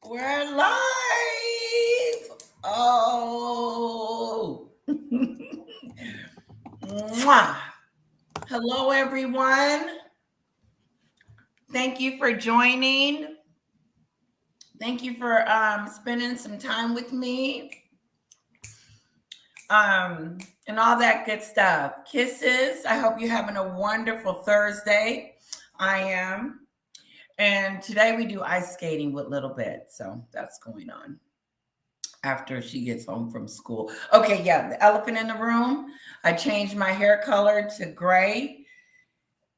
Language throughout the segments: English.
We're live. Oh. Mwah. Hello, everyone. Thank you for joining. Thank you for spending some time with me. And all that good stuff. Kisses. I hope you're having a wonderful Thursday. I am. And today we do ice skating with Little Bit. So that's going on after she gets home from school. Okay, yeah, the elephant in the room. I changed my hair color to gray,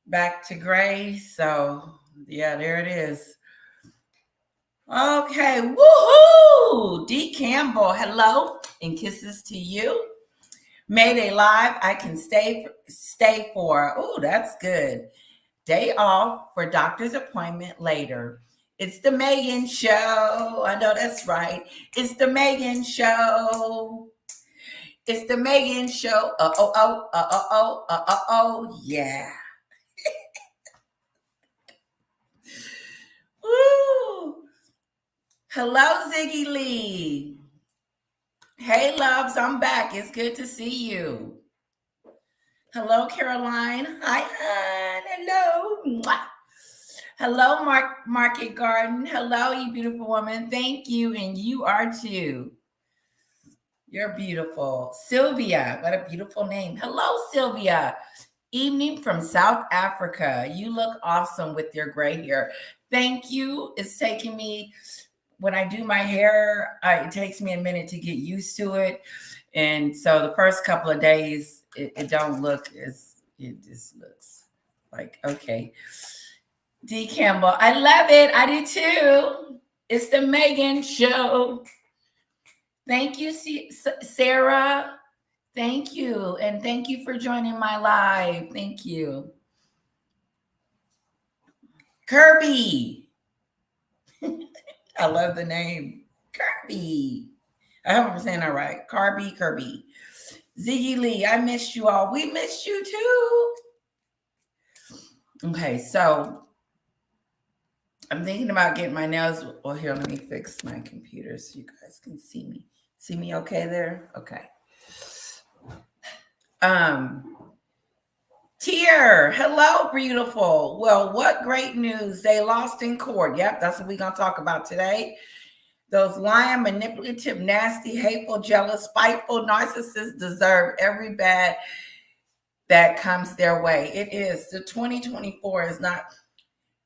back to gray. So, yeah, there it is. Okay, woohoo! D. Campbell, hello, and kisses to you. Mayday Live, I can stay for. Oh, that's good. Day off for doctor's appointment later. It's the Meghan show. I know that's right. It's the Meghan show. It's the Meghan show. Yeah. Woo. Hello, Ziggy Lee. Hey, loves, I'm back. It's good to see you. Hello, Caroline. Hi, hon. Hello. Mwah. Hello, Market Garden. Hello, you beautiful woman. Thank you, and you are too. You're beautiful. Sylvia, what a beautiful name. Hello, Sylvia. Evening from South Africa. You look awesome with your gray hair. Thank you. It's taking me, when I do my hair, it takes me a minute to get used to it. And so the first couple of days, it don't look as, it just looks like, okay. D. Campbell, I love it. I do too. It's the Meghan show. Thank you, Sarah. Thank you. And thank you for joining my live. Thank you. Kirby. I love the name. Kirby. I hope I'm saying that right. Kirby. Ziggy Lee, I missed you all. We missed you too. Okay, so I'm thinking about getting my nails. Well, here, let me fix my computer so you guys can see me. See me okay there? Okay. Tier, hello, beautiful. Well, what great news. They lost in court. Yep, that's what we're going to talk about today. Those lying, manipulative, nasty, hateful, jealous, spiteful narcissists deserve every bad that comes their way. It is. The 2024 is not,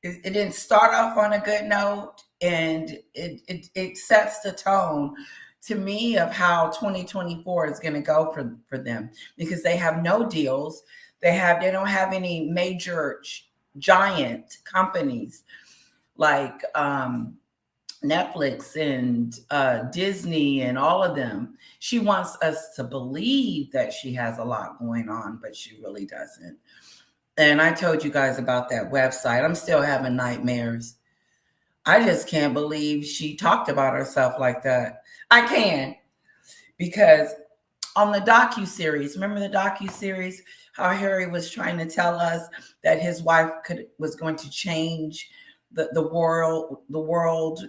it didn't start off on a good note, and it sets the tone to me of how 2024 is going to go for them, because they have no deals. They don't have any major giant companies like Netflix and Disney and all of them. She wants us to believe that she has a lot going on, but she really doesn't. And I told you guys about that website. I'm still having nightmares. I just can't believe she talked about herself like that. I can, because on the docuseries, remember the docuseries, how Harry was trying to tell us that his wife was going to change the world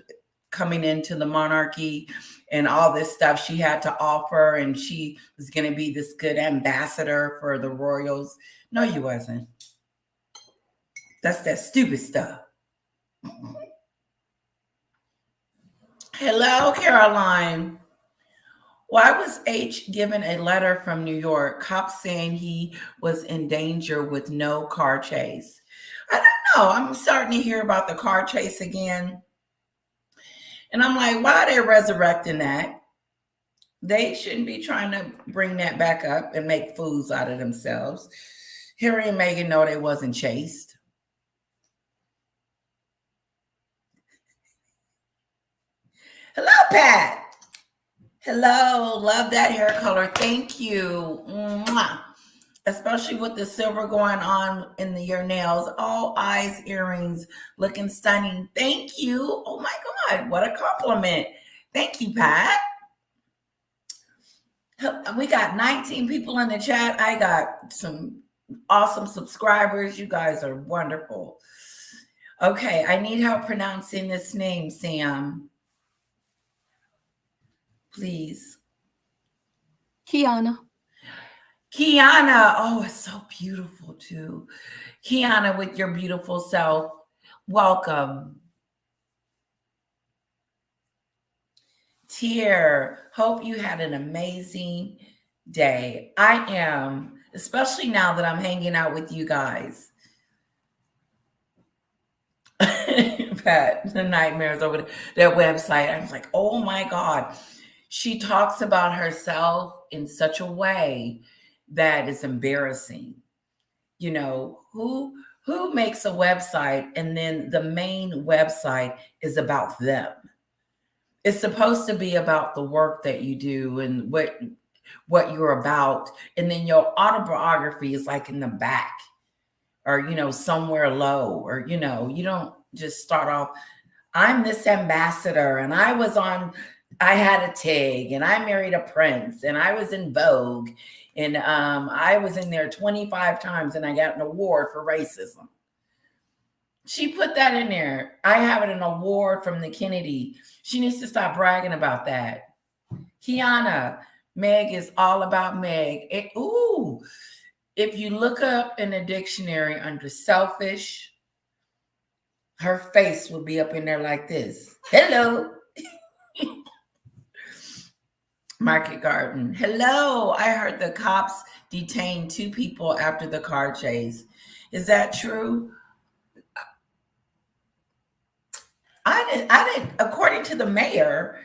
coming into the monarchy and all this stuff she had to offer, and she was going to be this good ambassador for the royals. No, you wasn't. That's that stupid stuff. Hello, Caroline. Why was H given a letter from New York, cops saying he was in danger with no car chase? I don't know. I'm starting to hear about the car chase again. And I'm like, why are they resurrecting that? They shouldn't be trying to bring that back up and make fools out of themselves. Harry and Meghan know they wasn't chased. Hello, Pat. Hello. Love that hair color. Thank you. Mwah. Especially with the silver going on in your nails. All eyes, earrings, looking stunning. Thank you. Oh my God, what a compliment. Thank you, Pat. We got 19 people in the chat. I got some awesome subscribers. You guys are wonderful. Okay, I need help pronouncing this name, Sam. please? Kiana. Kiana. Oh, it's so beautiful too. Kiana, with your beautiful self. Welcome. Tier, hope you had an amazing day. I am, especially now that I'm hanging out with you guys. Pat, the nightmares over their website. I was like, oh my God. She talks about herself in such a way that is embarrassing. You know, who makes a website and then the main website is about them? It's supposed to be about the work that you do and what you're about, and then your autobiography is like in the back, or somewhere low, or you don't just start off, I'm this ambassador and I had a TIG and I married a prince and I was in Vogue, and I was in there 25 times and I got an award for racism. She put that in there. I have an award from the Kennedy. She needs to stop bragging about that. Kiana, Meg is all about Meg. If you look up in a dictionary under selfish, her face will be up in there like this. Hello. Market Garden. Hello. I heard the cops detained 2 people after the car chase. Is that true? I didn't, according to the mayor,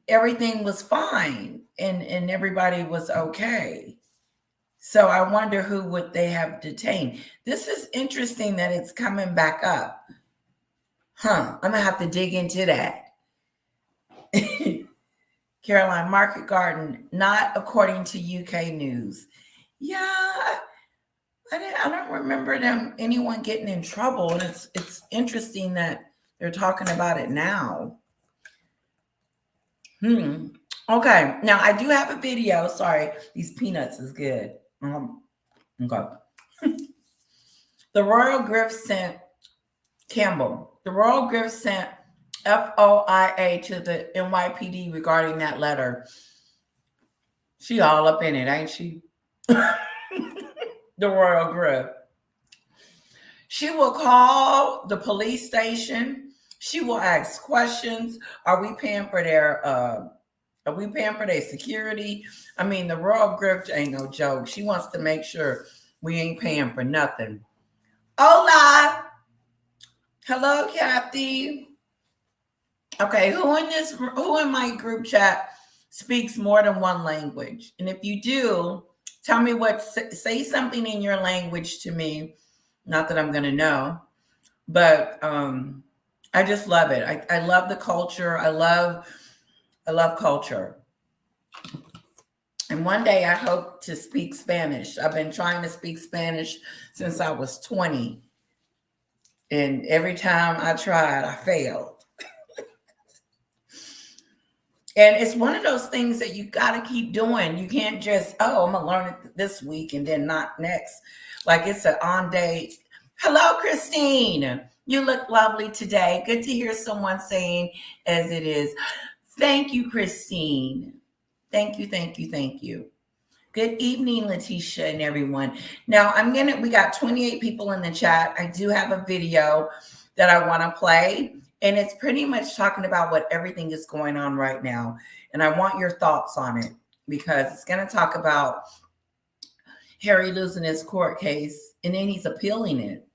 everything was fine and everybody was okay. So I wonder who would they have detained. This is interesting that it's coming back up. I'm gonna have to dig into that. Caroline, Market Garden, not according to UK news. Yeah, I don't remember anyone getting in trouble, and it's interesting that they're talking about it now. Okay, now I do have a video. Sorry, these peanuts is good. Okay. The Royal Grift sent Campbell. The Royal Grift sent FOIA to the NYPD regarding that letter. She all up in it, ain't she? The Royal Grift. She will call the police station. She will ask questions. Are we paying for their security? I mean, the Royal Grift ain't no joke. She wants to make sure we ain't paying for nothing. Hola. Hello, Kathy. Okay, who in my group chat speaks more than one language? And if you do, tell me say something in your language to me. Not that I'm gonna know, but I just love it. I love the culture. I love culture. And one day I hope to speak Spanish. I've been trying to speak Spanish since I was 20. And every time I tried, I failed. And it's one of those things that you got to keep doing. You can't just, I'm going to learn it this week and then not next. Like it's an on day. Hello, Christine. You look lovely today. Good to hear someone saying as it is. Thank you, Christine. Thank you, thank you, thank you. Good evening, Letitia and everyone. Now we got 28 people in the chat. I do have a video that I want to play, and it's pretty much talking about what everything is going on right now. And I want your thoughts on it because it's going to talk about Harry losing his court case, and then he's appealing it.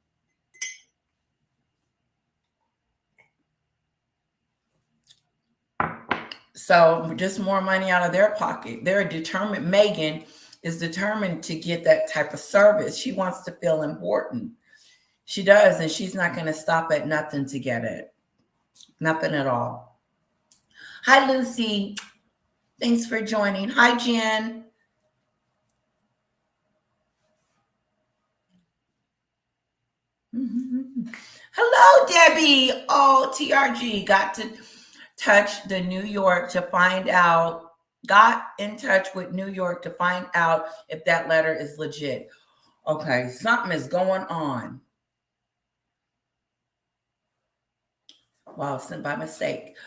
So just more money out of their pocket. They're determined. Meghan is determined to get that type of service. She wants to feel important. She does, and she's not going to stop at nothing to get it. Nothing at all. Hi, Lucy. Thanks for joining. Hi, Jen. Hello, Debbie. Oh, TRG got to touch the New York to find out, got in touch with New York to find out if that letter is legit. Okay, something is going on. Wow, sent by mistake.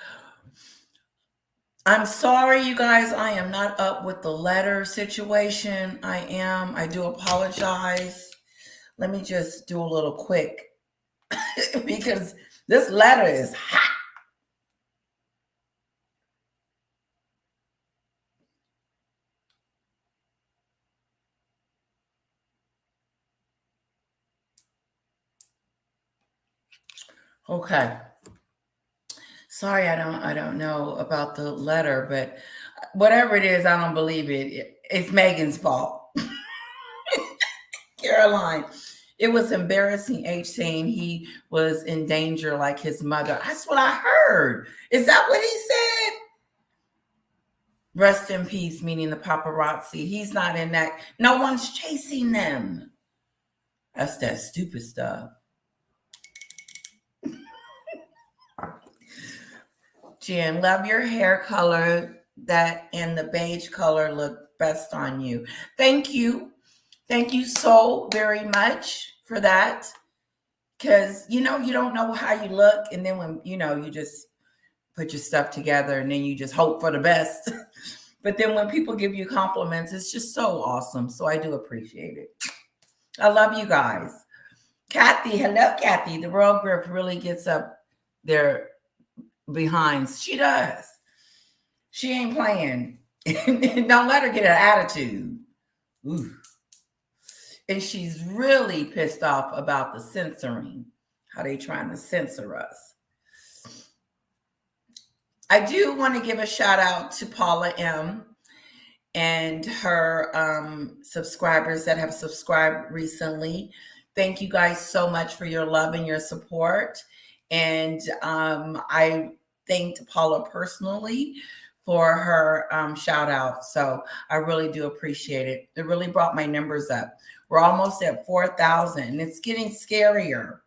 I'm sorry, you guys. I am not up with the letter situation. I do apologize. Let me just do a little quick because this letter is hot. Okay. Sorry, I don't know about the letter, but whatever it is, I don't believe it. It's Meghan's fault. Caroline. It was embarrassing, H saying he was in danger like his mother. That's what I heard. Is that what he said? Rest in peace, meaning the paparazzi. He's not in that. No one's chasing them. That's that stupid stuff. Jen, love your hair color. That and the beige color look best on you. Thank you. Thank you so very much for that. Because, you don't know how you look. And then when, you just put your stuff together and then you just hope for the best. But then when people give you compliments, it's just so awesome. So I do appreciate it. I love you guys. Kathy, hello, Kathy. The Royal Grip really gets up their behinds. She does. She ain't playing. Don't let her get an attitude. Ooh. And she's really pissed off about the censoring, how they trying to censor us. I do want to give a shout out to Paula M. and her subscribers that have subscribed recently. Thank you guys so much for your love and your support. And I thanked Paula personally for her shout out. So I really do appreciate it. It really brought my numbers up. We're almost at 4,000 and it's getting scarier.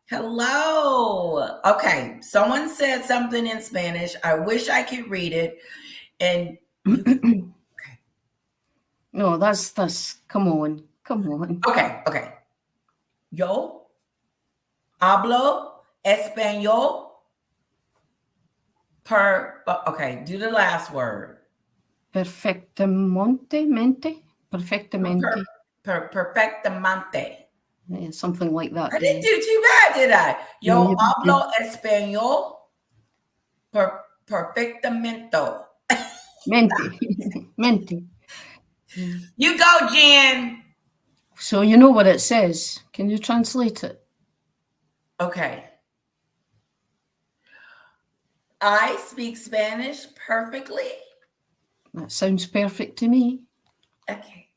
Hello. Okay. Someone said something in Spanish. I wish I could read it. And No, that's come on. Okay. Yo hablo español do the last word. Perfectamente. Perfectamente. Yeah, something like that. I didn't do too bad, did I? Yo No, hablo español perfectamente. Mente. You go, Jen. So you know what it says. Can you translate it? Okay. I speak Spanish perfectly. That sounds perfect to me. Okay.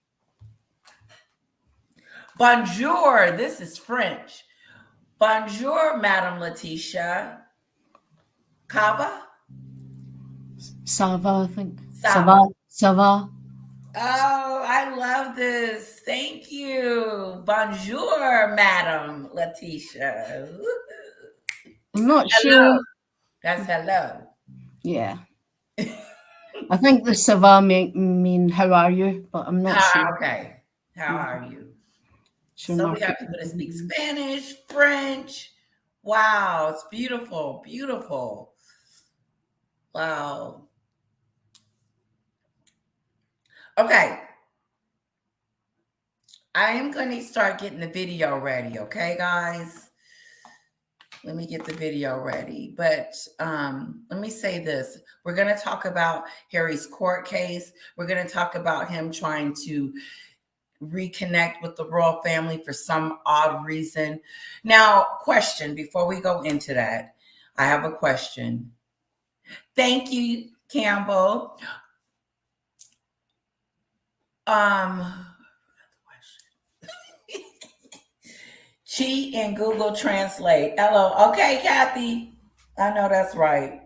Bonjour. This is French. Bonjour, Madame Letitia. Cava? Ça va, I think. Ça va. Ça va. Oh, I love this. Thank you. Bonjour, Madame Letitia. I'm not Hello. sure. That's hello. Yeah. I think the ça va mean how are you, but I'm not sure. Okay. How are you? Sure, So we got people that speak Spanish, French. Wow, it's beautiful, beautiful. Wow. Okay. I am going to start getting the video ready, okay, guys? Let me get the video ready. But let me say this. We're going to talk about Harry's court case. We're going to talk about him trying to reconnect with the royal family for some odd reason. Now, question before we go into that. I have a question. Thank you, Campbell. Cheat in Google Translate. Hello. Okay, Kathy. I know that's right.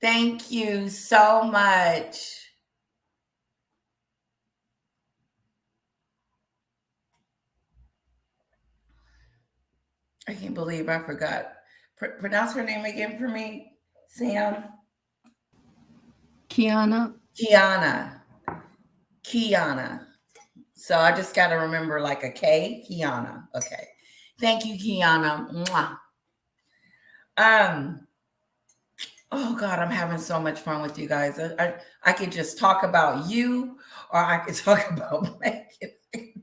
Thank you so much. I can't believe I forgot. Pronounce her name again for me, Sam. Kiana. So I just got to remember like a K, Kiana. Okay. Thank you, Kiana. Mwah. Oh God, I'm having so much fun with you guys. I could just talk about you, or I could talk about Meghan.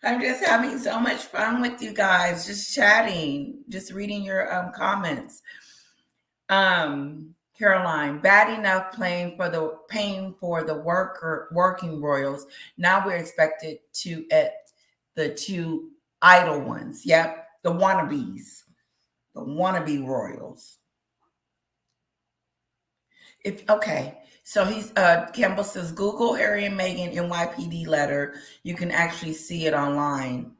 I'm just having so much fun with you guys, just chatting, just reading your comments. Caroline, bad enough paying for the working royals. Now we're expected to at the two idle ones. Yep, the wannabes, the wannabe royals. If okay, so he's Campbell says Google Harry and Meghan NYPD letter. You can actually see it online.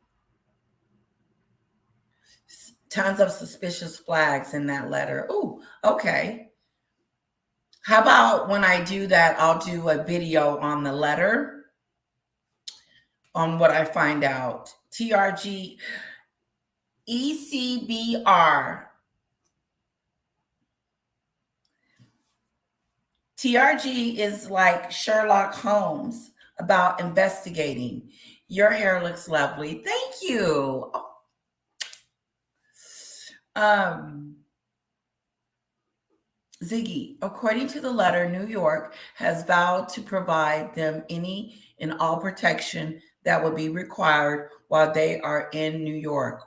Tons of suspicious flags in that letter. Oh, okay. How about when I do that, I'll do a video on the letter, on what I find out. TRG, ECBR. TRG is like Sherlock Holmes about investigating. Your hair looks lovely. Thank you. Um, Ziggy, according to the letter, New York has vowed to provide them any and all protection that would be required while they are in New York.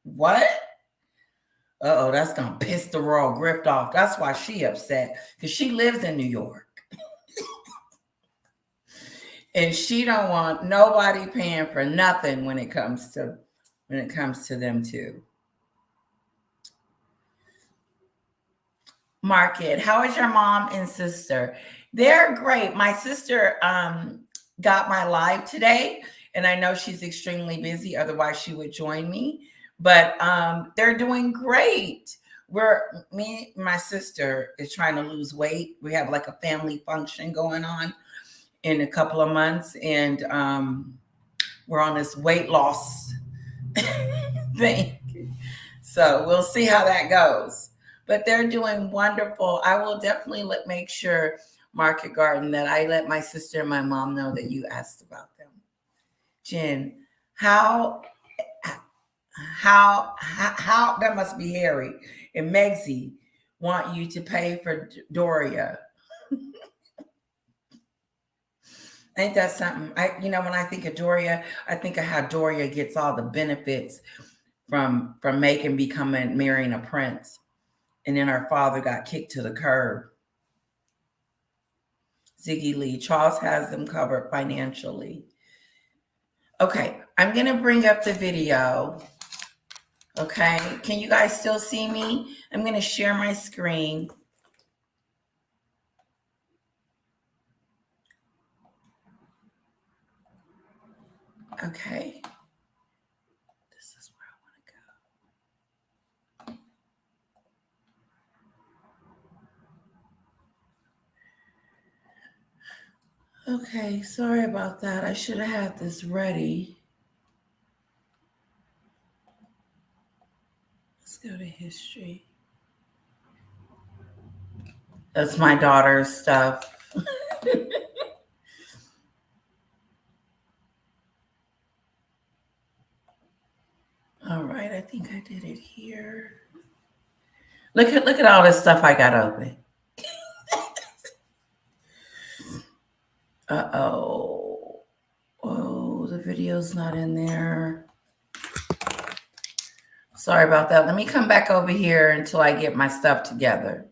What? Uh-oh, that's gonna piss the royal grift off. That's why she upset, because she lives in New York. And she don't want nobody paying for nothing when it comes to them too. Market. How is your mom and sister? They're great. My sister got my live today, and I know she's extremely busy. Otherwise, she would join me. But they're doing great. My sister is trying to lose weight. We have like a family function going on in a couple of months, and we're on this weight loss thing. So we'll see how that goes. But they're doing wonderful. I will definitely make sure, Market Garden, that I let my sister and my mom know that you asked about them. Jen, how that must be Harry and Megsy want you to pay for Doria. Ain't that something? When I think of Doria, I think of how Doria gets all the benefits from Meghan marrying a prince. And then her father got kicked to the curb. Ziggy Lee, Charles has them covered financially. Okay, I'm going to bring up the video. Okay, can you guys still see me? I'm going to share my screen. Okay. This is where I want to go. Okay, sorry about that. I should have had this ready. Let's go to history. That's my daughter's stuff. All right, I think I did it here. Look at all this stuff I got open. Uh-oh. Oh, the video's not in there. Sorry about that. Let me come back over here until I get my stuff together.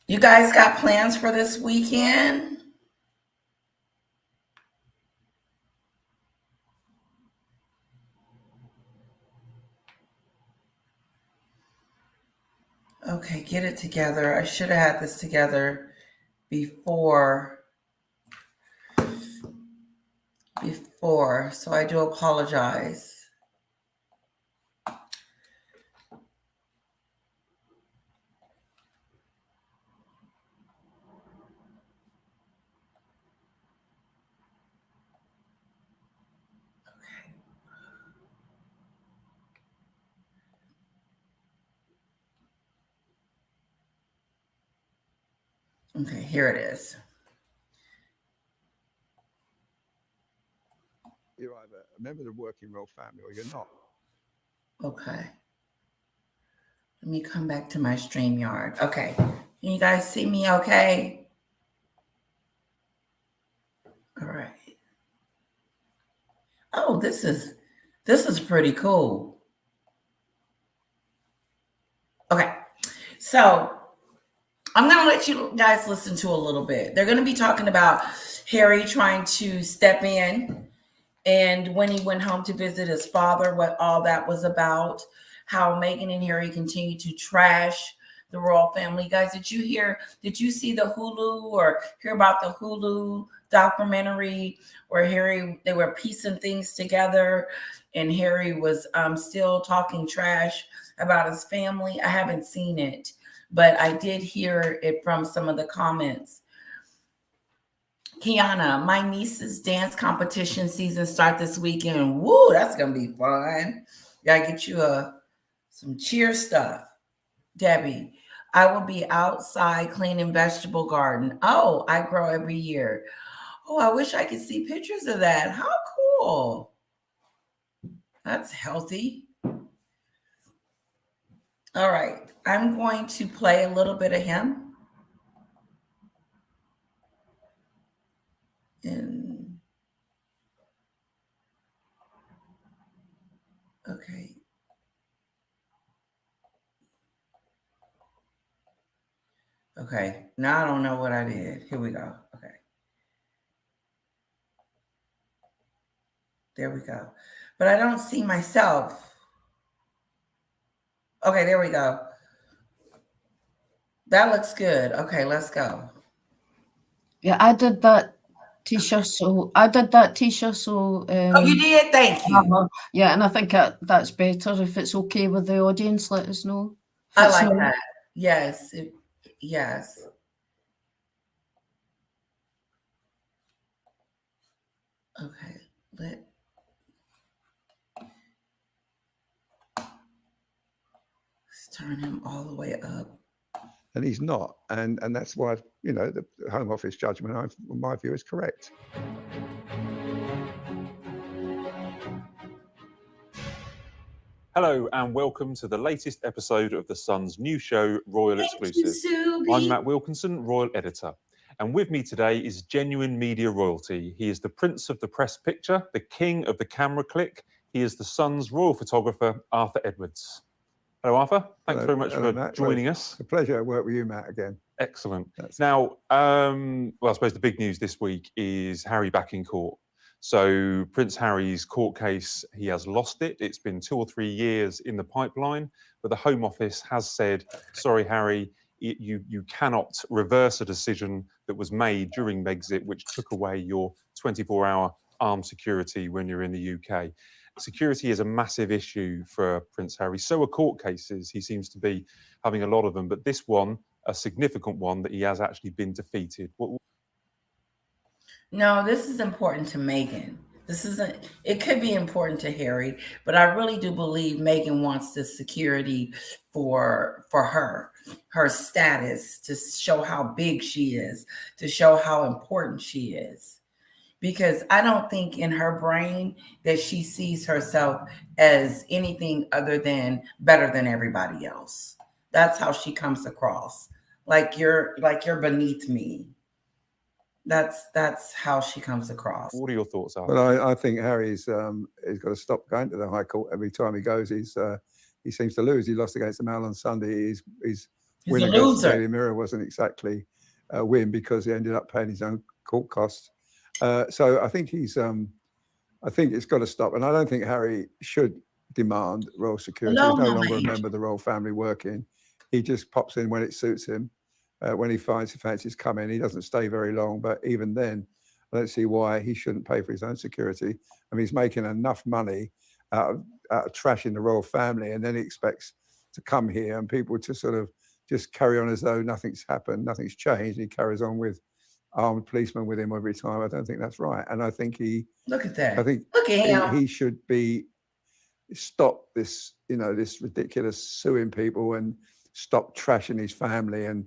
You guys got plans for this weekend? Okay, get it together. I should have had this together before, so I do apologize. Okay, here it is. you're either a member of the working royal family or you're not. Okay. Let me come back to my StreamYard. Okay. Can you guys see me okay? All right. Oh, this is pretty cool. Okay. So I'm going to let you guys listen to a little bit. They're going to be talking about Harry trying to step in, and when he went home to visit his father, what all that was about, how Meghan and Harry continue to trash the royal family. Guys, did you see the Hulu or hear about the Hulu documentary where they were piecing things together and Harry was still talking trash about his family? I haven't seen it, but I did hear it from some of the comments. Kiana, my niece's dance competition season start this weekend. Woo, that's gonna be fun. Gotta get you some cheer stuff. Debbie, I will be outside cleaning vegetable garden. Oh, I grow every year. Oh, I wish I could see pictures of that. How cool. That's healthy. All right, I'm going to play a little bit of him. And okay. Okay, now I don't know what I did. Here we go. Okay. There we go. But I don't see myself. Okay, there we go. That looks good. Okay, let's go. Yeah, I did that t-shirt. So Oh, you did? Thank you. yeah, and I think that's better. If it's okay with the audience, let us know. I like that. Yes. Yes. Okay. Let's turn him all the way up. And he's not. And that's why, the Home Office judgment, in my view, is correct. Hello and welcome to the latest episode of The Sun's new show, Royal Exclusive. I'm Matt Wilkinson, Royal Editor. And with me today is genuine media royalty. He is the Prince of the Press Picture, the King of the Camera Click. He is the Sun's royal photographer, Arthur Edwards. Hello, Arthur. Thanks very much for joining us. It's a pleasure to work with you, Matt, again. Excellent. Now, I suppose the big news this week is Harry back in court. So Prince Harry's court case, he has lost it. It's been 2 or 3 years in the pipeline, but the Home Office has said, sorry, Harry, you cannot reverse a decision that was made during Megxit, which took away your 24-hour armed security when you're in the UK. Security is a massive issue for Prince Harry. So are court cases. He seems to be having a lot of them, but this one, a significant one, that he has actually been defeated. No, this is important to Meghan. It could be important to Harry, but I really do believe Meghan wants the security for her status, to show how big she is, to show how important she is. Because I don't think in her brain that she sees herself as anything other than better than everybody else. That's how she comes across. Like you're beneath me. That's how she comes across. What are your thoughts, Arthur? Well, I think Harry's got to stop going to the High Court. Every time he goes, he seems to lose. He lost against the Mail on Sunday. His win against the Daily Mirror wasn't exactly a win because he ended up paying his own court costs. So I think I think it's got to stop. And I don't think Harry should demand royal security. He's no longer a member of the royal family working. He just pops in when it suits him. When he fancies come in, he doesn't stay very long. But even then, I don't see why he shouldn't pay for his own security. I mean, he's making enough money out of trashing the royal family, and then he expects to come here and people to sort of just carry on as though nothing's happened, nothing's changed. He carries on with armed policemen with him every time. I don't think that's right. And I think look at that. I think look at him. He should stop this, this ridiculous suing people and stop trashing his family and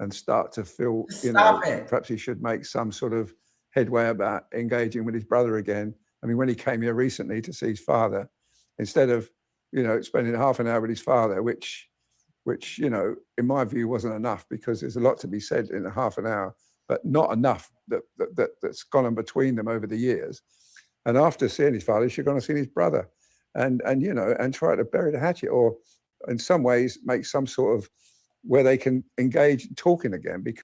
start to feel, perhaps he should make some sort of headway about engaging with his brother again, I mean, when he came here recently to see his father, instead of, spending half an hour with his father, which, in my view wasn't enough, because there's a lot to be said in a half an hour, but not enough that's gone on between them over the years. And after seeing his father, he should have gone and seen his brother, and try to bury the hatchet, or in some ways make some sort of where they can engage in talking again. Because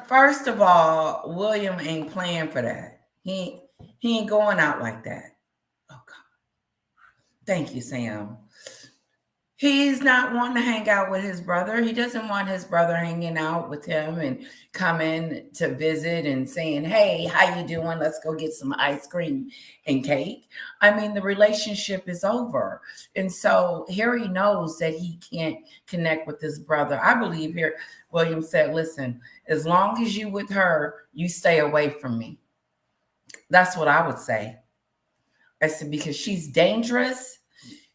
first of all, William ain't playing for that. He ain't going out like that. Oh God. Thank you, Sam. He's not wanting to hang out with his brother. He doesn't want his brother hanging out with him and coming to visit and saying, hey, how you doing? Let's go get some ice cream and cake. I mean, the relationship is over. And so Harry knows that he can't connect with his brother. I believe here, William said, listen, as long as you with her, you stay away from me. That's what I would say. I said, because she's dangerous.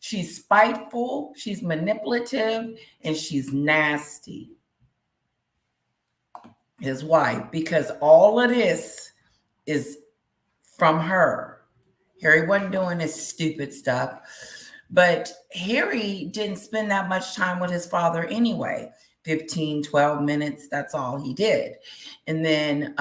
She's spiteful, she's manipulative, and she's nasty. His wife, because all of this is from her. Harry wasn't doing this stupid stuff, but Harry didn't spend that much time with his father anyway. 15, 12 minutes, that's all he did. And then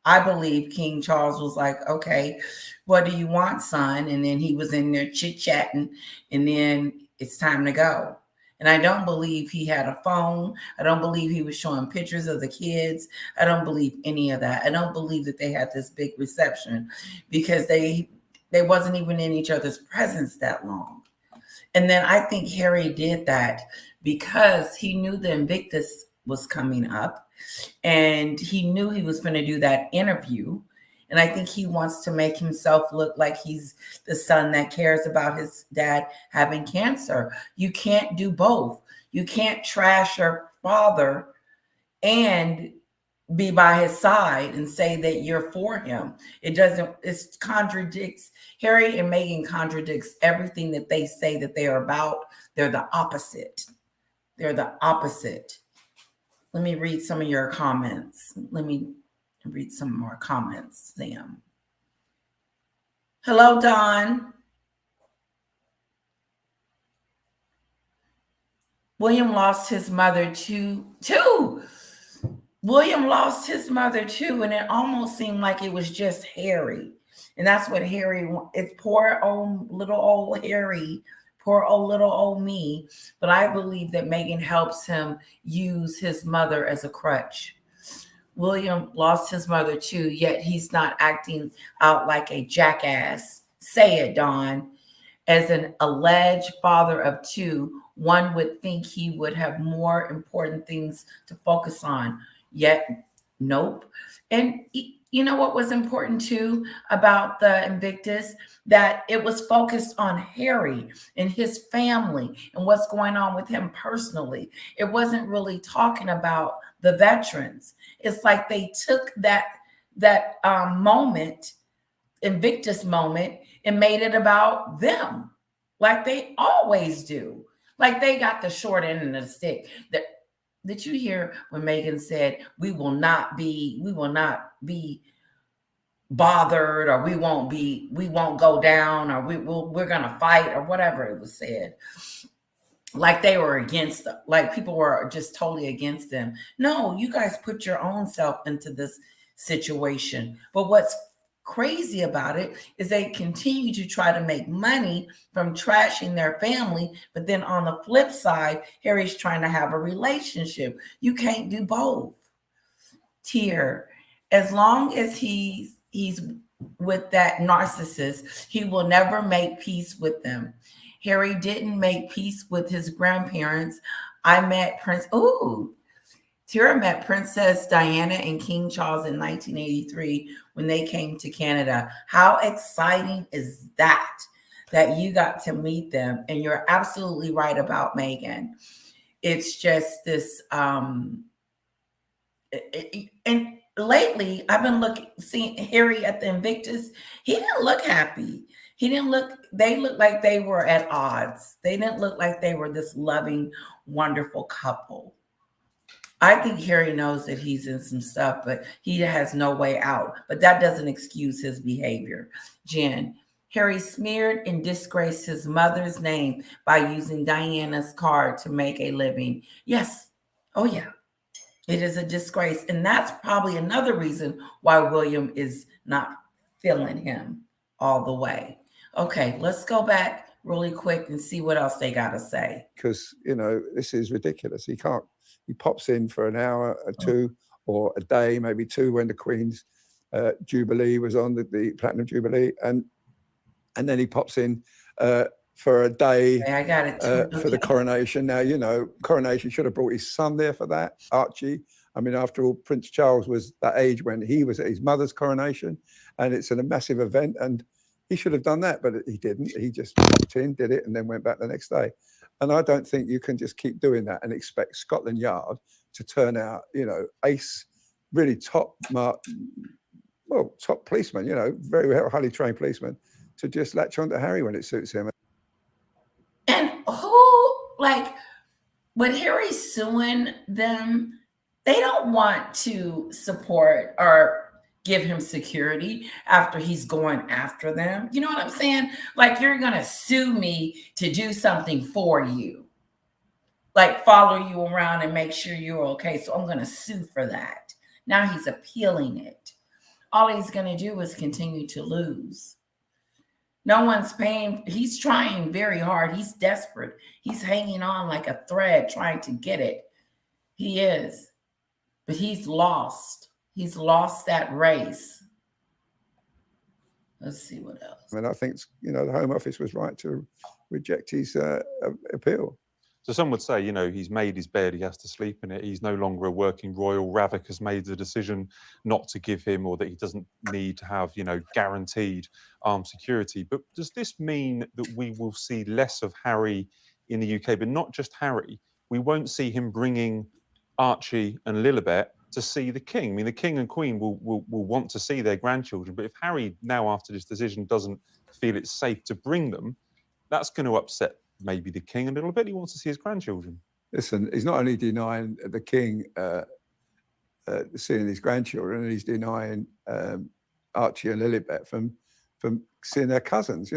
I believe King Charles was like, okay, what do you want, son? And then he was in there chit-chatting, and then it's time to go. And I don't believe he had a phone. I don't believe he was showing pictures of the kids. I don't believe any of that. I don't believe that they had this big reception, because they wasn't even in each other's presence that long. And then I think Harry did that because he knew the Invictus was coming up, and he knew he was going to do that interview. And I think he wants to make himself look like he's the son that cares about his dad having cancer. You can't do both. You can't trash your father and be by his side and say that you're for him. It contradicts. Harry and Meghan contradicts everything that they say that they are about. They're the opposite. They're the opposite. Let me read some of your comments. Let me read some more comments, Sam. Hello, Don. William lost his mother too. William lost his mother too, and it almost seemed like it was just Harry. And that's what Harry, it's poor old little old Harry, poor old little old me. But I believe that Meghan helps him use his mother as a crutch. William lost his mother too, yet he's not acting out like a jackass. Say it, Dawn. As an alleged father of two, one would think he would have more important things to focus on. Yet, nope. And you know what was important too about the Invictus? That it was focused on Harry and his family and what's going on with him personally. It wasn't really talking about the veterans. It's like they took that moment, Invictus moment, and made it about them, like they always do. Like they got the short end of the stick. Did you hear when Meghan said, we will not be bothered, or we won't go down, or we're gonna fight, or whatever it was said? Like they were against them, like people were just totally against them. No, you guys put your own self into this situation. But what's crazy about it is they continue to try to make money from trashing their family, but then on the flip side, Harry's trying to have a relationship. You can't do both. Tier, as long as he's with that narcissist, he will never make peace with them. Harry didn't make peace with his grandparents. Tira met Princess Diana and King Charles in 1983 when they came to Canada. How exciting is that you got to meet them? And you're absolutely right about Meghan. It's just this, and lately I've been seeing Harry at the Invictus. He didn't look happy. They looked like they were at odds. They didn't look like they were this loving, wonderful couple. I think Harry knows that he's in some stuff, but he has no way out. But that doesn't excuse his behavior. Jen, Harry smeared and disgraced his mother's name by using Diana's card to make a living. Yes. Oh, yeah. It is a disgrace. And that's probably another reason why William is not feeling him all the way. Okay, let's go back really quick and see what else they got to say. Because, this is ridiculous. He pops in for an hour or two or a day, maybe two, when the Queen's Jubilee was on, the Platinum Jubilee. And then he pops in for a day. Okay, I got it. For the coronation. Now, coronation should have brought his son there for that, Archie. I mean, after all, Prince Charles was that age when he was at his mother's coronation, and it's a massive event, and he should have done that, but he didn't. He just popped in, did it, and then went back the next day. And I don't think you can just keep doing that and expect Scotland Yard to turn out, ace, really top policeman, very highly trained policeman, to just latch on to Harry when it suits him. And when Harry's suing them, they don't want to support or give him security after he's going after them. You know what I'm saying? Like, you're going to sue me to do something for you. Like, follow you around and make sure you're okay. So I'm going to sue for that. Now he's appealing it. All he's going to do is continue to lose. No one's paying. He's trying very hard. He's desperate. He's hanging on like a thread, trying to get it. He is. But he's lost. He's lost that race. Let's see what else. And I think, the Home Office was right to reject his appeal. So some would say, he's made his bed, he has to sleep in it. He's no longer a working royal. Ravik has made the decision not to give him, or that he doesn't need to have, guaranteed armed security. But does this mean that we will see less of Harry in the UK? But not just Harry. We won't see him bringing Archie and Lilibet to see the King. I mean, the King and Queen will want to see their grandchildren. But if Harry now, after this decision, doesn't feel it's safe to bring them, that's going to upset maybe the King a little bit. He wants to see his grandchildren. Listen, he's not only denying the King seeing his grandchildren, he's denying Archie and Lilibet from seeing their cousins,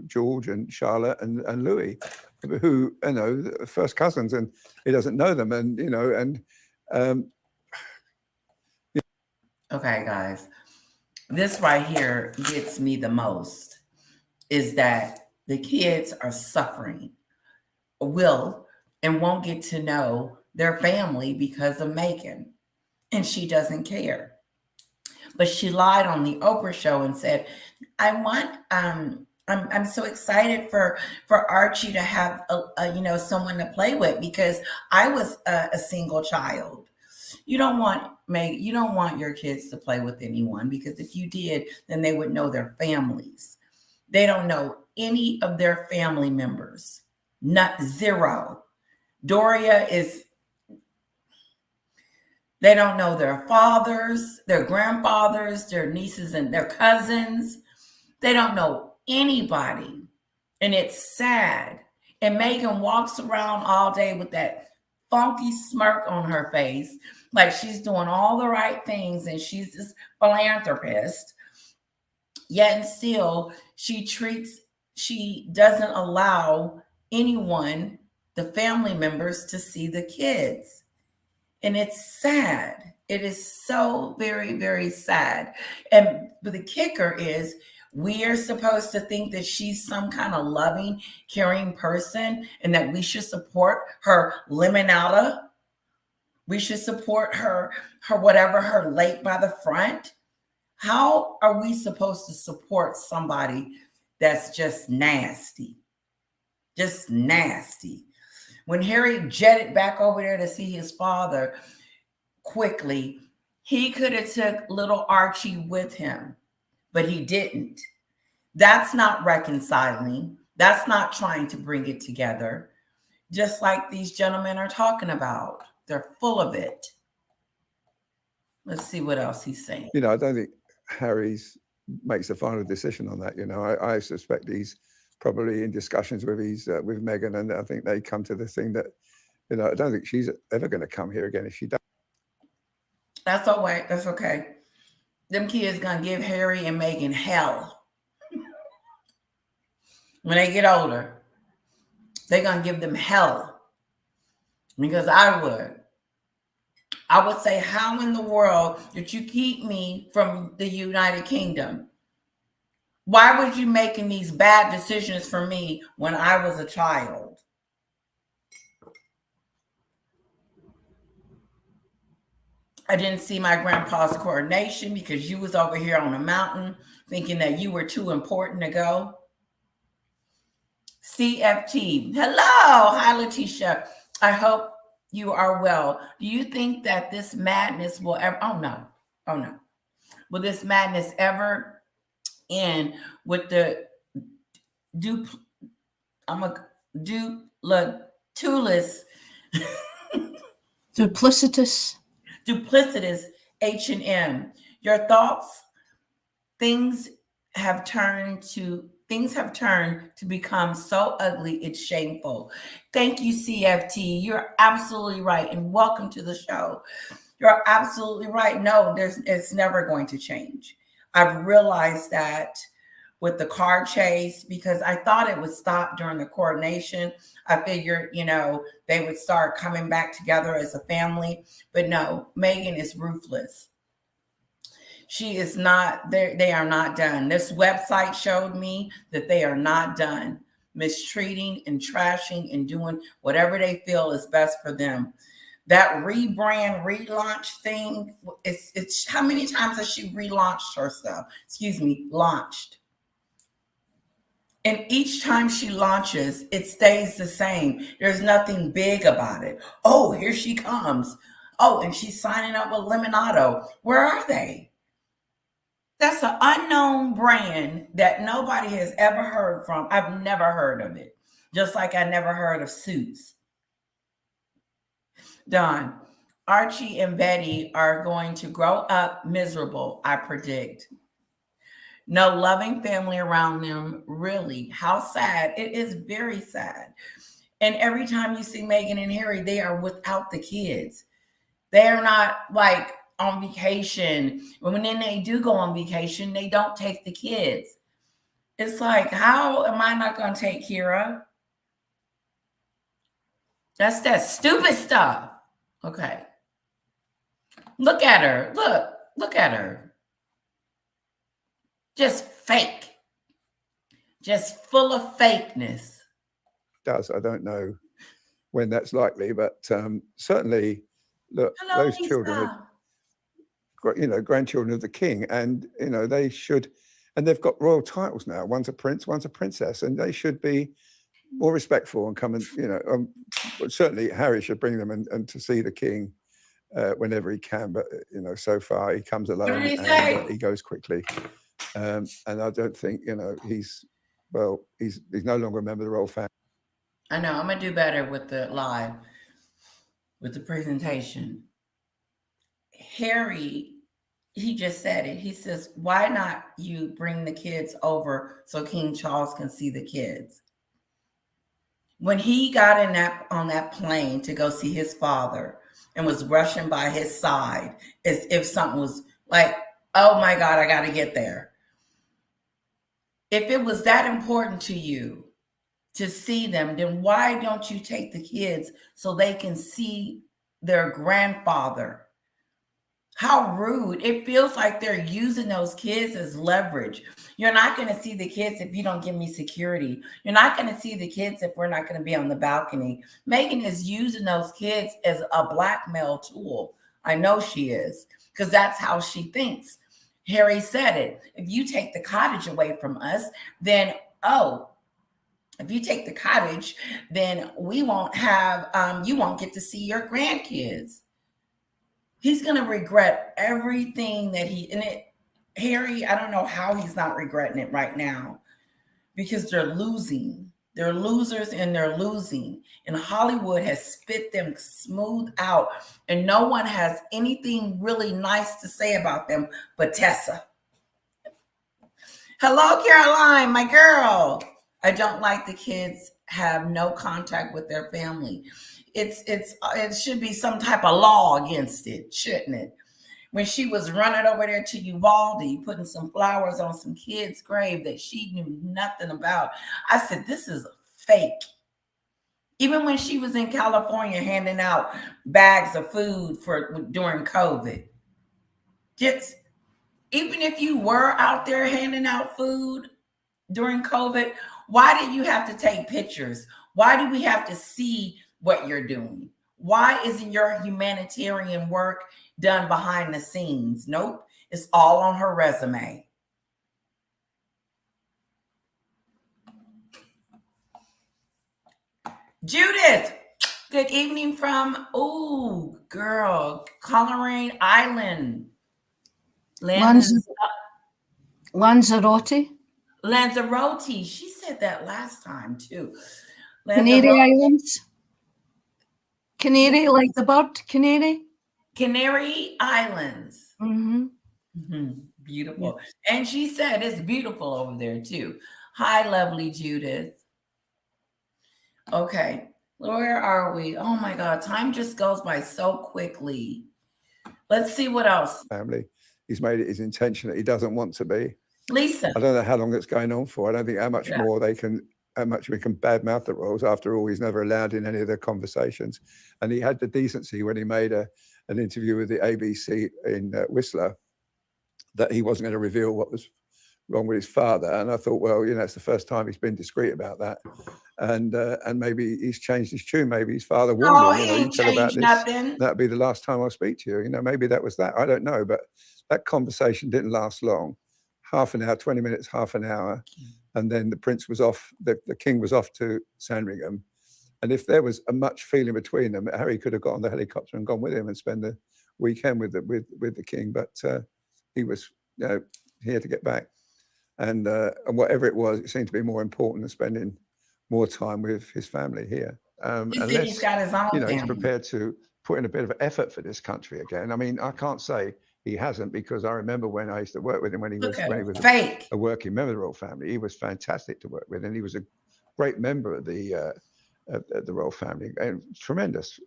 George and Charlotte and Louis, who, first cousins, and he doesn't know them. And, Okay, guys, this right here gets me the most, is that the kids are suffering, and won't get to know their family because of Meghan, and she doesn't care. But she lied on the Oprah show and said, I'm so excited for Archie to have someone to play with, because I was a single child. You don't want your kids to play with anyone, because if you did, then they would know their families. They don't know any of their family members. Not zero. Doria they don't know their fathers, their grandfathers, their nieces and their cousins. They don't know anybody. And it's sad. And Meghan walks around all day with that funky smirk on her face, like she's doing all the right things and she's this philanthropist. Yet and still, she doesn't allow anyone, the family members, to see the kids. And it's sad. It is so very, very sad. But the kicker is, we are supposed to think that she's some kind of loving, caring person, and that we should support her limonada. We should support her whatever, her late by the front. How are we supposed to support somebody that's just nasty? Just nasty. When Harry jetted back over there to see his father quickly, he could have took little Archie with him, but he didn't. That's not reconciling. That's not trying to bring it together. Just like these gentlemen are talking about. They're full of it. Let's see what else he's saying. I don't think Harry's makes the final decision on that. I suspect he's probably in discussions with Meghan, and I think they come to the thing that You know, I don't think she's ever going to come here again if she does. That's all right. That's okay. Them kids gonna give Harry and Meghan hell when they get older. They're gonna give them hell because I would say, how in the world did you keep me from the United Kingdom? Why was you making these bad decisions for me when I was a child? I didn't see my grandpa's coronation because you was over here on a mountain thinking that you were too important to go. CFT. Hello. Hi, Letitia. I hope you are well. Do you think that this madness will ever, oh no. Will this madness ever end with the duplicitous H&M? Your thoughts? Things have turned to become so ugly it's shameful. Thank you, CFT. You're absolutely right, and welcome to the show. You're absolutely right. No, it's never going to change. I've realized that with the car chase, because I thought it would stop during the coronation. I figured, they would start coming back together as a family. But no, Meghan is ruthless. She is not, they are not done. This website showed me that they are not done mistreating and trashing and doing whatever they feel is best for them. That rebrand, relaunch thing, it's how many times has she relaunched herself? Launched. And each time she launches, it stays the same. There's nothing big about it. Oh, here she comes. Oh, and she's signing up with Lemonado. Where are they? That's an unknown brand that nobody has ever heard from. I've never heard of it. Just like I never heard of Suits. Don, Archie and Betty are going to grow up miserable, I predict. No loving family around them, really. How sad. It is very sad. And every time you see Meghan and Harry, they are without the kids. They are not like on vacation. When then they do go on vacation, they don't take the kids. It's like, how am I not going to take Kira? That's that stupid stuff. Okay. Look at her. Look at her. Just fake. Just full of fakeness. I don't know when that's likely, but certainly, look, Hello, those children are, grandchildren of the king, and they should, and they've got royal titles now. One's a prince, one's a princess, and they should be more respectful and come and certainly Harry should bring them and to see the king whenever he can. But so far he comes alone and he goes quickly, and I don't think he's no longer a member of the royal family. I know. I'm gonna do better with the live, with the presentation. Harry, he just said it. He says, "Why not you bring the kids over so King Charles can see the kids?" When he got on that plane to go see his father and was rushing by his side as if something was like, oh my God, I got to get there. If it was that important to you to see them, then why don't you take the kids so they can see their grandfather? How rude. It feels like they're using those kids as leverage. You're not going to see the kids if you don't give me security. You're not going to see the kids if we're not going to be on the balcony. Meghan is using those kids as a blackmail tool. I know she is, because that's how she thinks. Harry said it. If you take the cottage away from us, then, if you take the cottage, then we won't have, you won't get to see your grandkids. He's going to regret everything that Harry, I don't know how he's not regretting it right now, because they're losing. They're losers and they're losing. And Hollywood has spit them smooth out. And no one has anything really nice to say about them but Tessa. Hello, Caroline, my girl. I don't like the kids have no contact with their family. it should be some type of law against it, shouldn't it? When she was running over there to Uvalde, putting some flowers on some kid's grave that she knew nothing about, I said, this is fake. Even when she was in California handing out bags of food during COVID, just even if you were out there handing out food during COVID, why did you have to take pictures? Why do we have to see what you're doing? Why isn't your humanitarian work done behind the scenes? Nope, it's all on her resume. Judith, good evening from, oh, girl, Coleraine Island. Lanzarote. Lanzarote. She said that last time too. Canary Islands. Canary, like the bird, canary. Canary Islands. Mm-hmm. Mm-hmm. Beautiful. Yeah. And she said it's beautiful over there too. Hi, lovely Judith. Okay, where are we? Oh my God, time just goes by so quickly. Let's see what else. Family. He's made it his intention that he doesn't want to be. Lisa. I don't know how long it's going on for. I don't think how much more how much we can badmouth the royals. After all, he's never allowed in any of their conversations. And he had the decency when he made an interview with the ABC in Whistler that he wasn't going to reveal what was wrong with his father. And I thought, well, it's the first time he's been discreet about that. And maybe he's changed his tune. Maybe his father warned him, you tell about this, nothing. That'll be the last time I'll speak to you. Maybe that was that. I don't know. But that conversation didn't last long. Half an hour, 20 minutes, half an hour. And then the prince was off, the king was off to Sandringham. And if there was a much feeling between them, Harry could have got on the helicopter and gone with him and spend the weekend with the king. But he was here to get back. And whatever it was, it seemed to be more important than spending more time with his family here. Unless, he's got his own family. He's prepared to put in a bit of effort for this country again. I mean, I can't say he hasn't, because I remember when I used to work with him when he was a working member of the royal family. He was fantastic to work with, and he was a great member of the royal family, and tremendous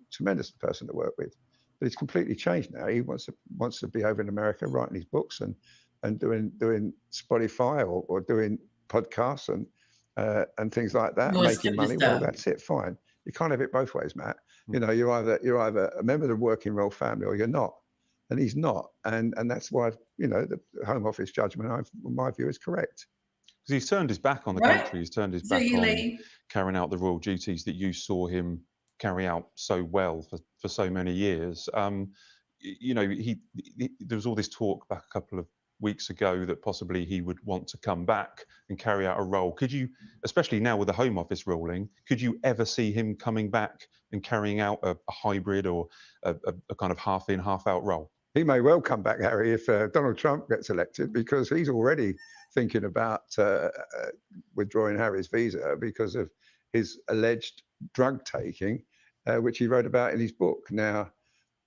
person to work with. But he's completely changed now. He wants to be over in America writing his books and doing Spotify or doing podcasts and things like that, and making money. Well, that's it. Fine. You can't have it both ways, Matt. You're either a member of the working royal family or you're not. And he's not, and that's why the Home Office judgment, in my view, is correct. Because he's turned his back on the country. He's turned his back on carrying out the royal duties that you saw him carry out so well for so many years. There was all this talk back a couple of weeks ago that possibly he would want to come back and carry out a role. Could you, especially now with the Home Office ruling, could you ever see him coming back and carrying out a hybrid or a kind of half in, half out role? He may well come back, Harry, if Donald Trump gets elected, because he's already thinking about withdrawing Harry's visa because of his alleged drug taking, which he wrote about in his book. Now,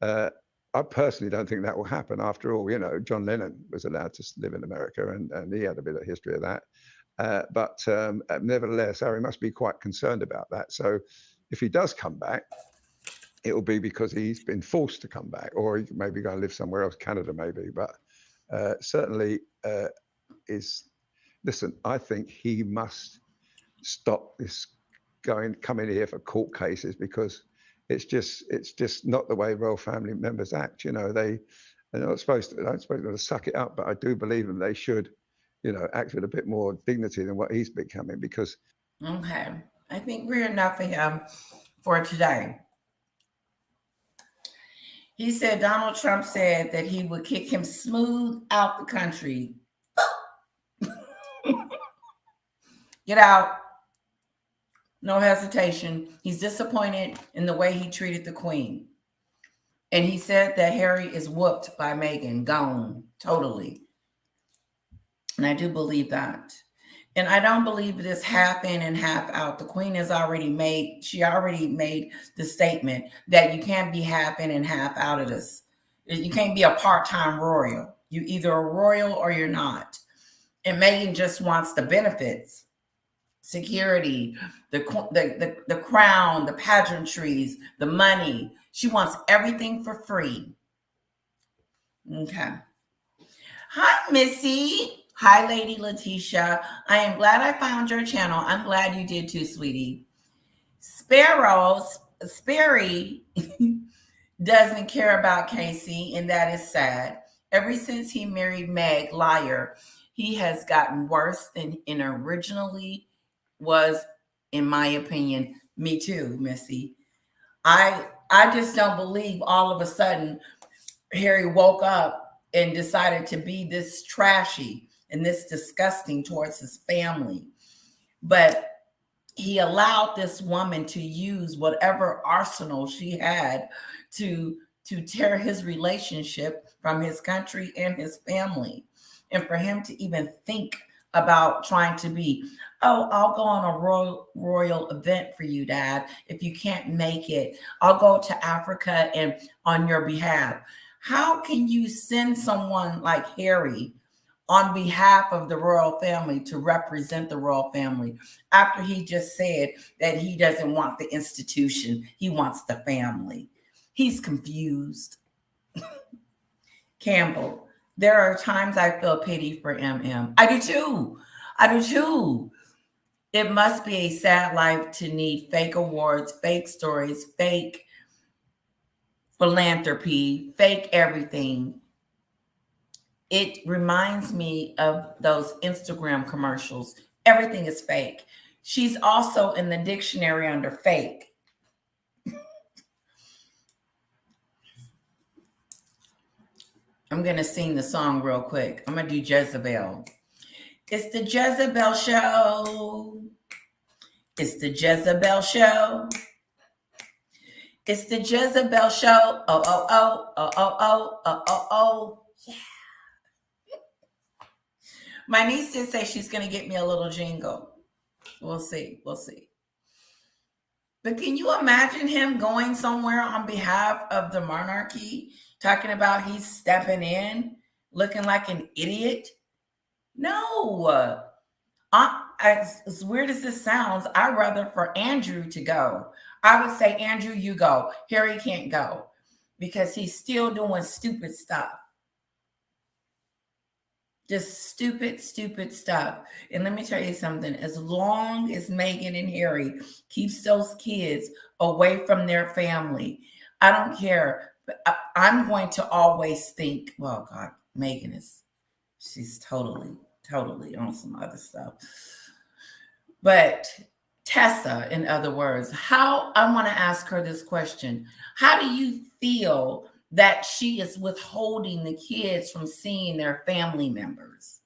I personally don't think that will happen. After all, John Lennon was allowed to live in America, and he had a bit of history of that. But nevertheless, Harry must be quite concerned about that. So if he does come back, it will be because he's been forced to come back, or he maybe go and live somewhere else, Canada maybe. But certainly listen, I think he must stop this coming here for court cases, because it's just not the way royal family members act. They're not supposed to suck it up, but I do believe them. They should, act with a bit more dignity than what he's becoming. Because okay, I think we're enough for him for today. He said Donald Trump said that he would kick him smooth out the country. Get out. No hesitation. He's disappointed in the way he treated the Queen. And he said that Harry is whooped by Meghan, gone totally. And I do believe that. And I don't believe this half in and half out. The Queen has already made the statement that you can't be half in and half out of this. You can't be a part-time royal. You either a royal or you're not. And Meghan just wants the benefits. security, the crown, the pageantries, the money. She wants everything for free. Okay. Hi, Missy. Hi, Lady Letitia. I am glad I found your channel. I'm glad you did too, sweetie. Sperry doesn't care about Casey, and that is sad. Ever since he married Meg Liar, he has gotten worse than originally was, in my opinion. Me too, Missy. I just don't believe all of a sudden Harry woke up and decided to be this trashy and this disgusting towards his family. But he allowed this woman to use whatever arsenal she had to tear his relationship from his country and his family. And for him to even think about trying to be, oh, I'll go on a royal event for you, Dad. If you can't make it, I'll go to Africa and on your behalf. How can you send someone like Harry on behalf of the royal family to represent the royal family after he just said that he doesn't want the institution, he wants the family? He's confused. Campbell, there are times I feel pity for MM. I do too. I do too. It must be a sad life to need fake awards, fake stories, fake philanthropy, fake everything. It reminds me of those Instagram commercials. Everything is fake. She's also in the dictionary under fake. I'm going to sing the song real quick. I'm going to do Jezebel. It's the Jezebel show. It's the Jezebel show. It's the Jezebel show. Oh, oh, oh, oh, oh, oh, oh, oh, oh. Yeah. My niece did say she's going to get me a little jingle. We'll see. We'll see. But can you imagine him going somewhere on behalf of the monarchy, talking about he's stepping in, looking like an idiot? No. As weird as this sounds, I'd rather for Andrew to go. I would say, Andrew, you go. Harry can't go because he's still doing stupid stuff. Just stupid, stupid stuff. And let me tell you something. As long as Meghan and Harry keeps those kids away from their family, I don't care. I'm going to always think, well, God, Meghan she's totally on some other stuff. But Tessa, in other words, I want to ask her this question. How do you feel that she is withholding the kids from seeing their family members?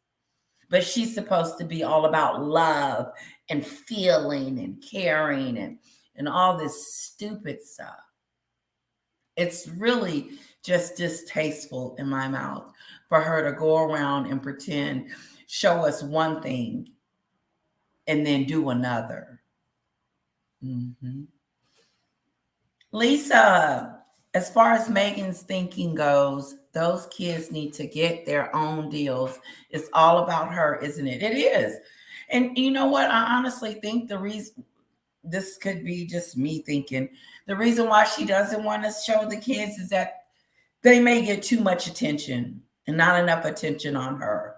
But she's supposed to be all about love and feeling and caring and all this stupid stuff. It's really just distasteful in my mouth for her to go around and pretend, show us one thing and then do another. Mm-hmm. Lisa, as far as Meghan's thinking goes, those kids need to get their own deals. It's all about her, isn't it? It is. And you know what? I honestly think the reason, this could be just me thinking, the reason why she doesn't want to show the kids is that they may get too much attention and not enough attention on her.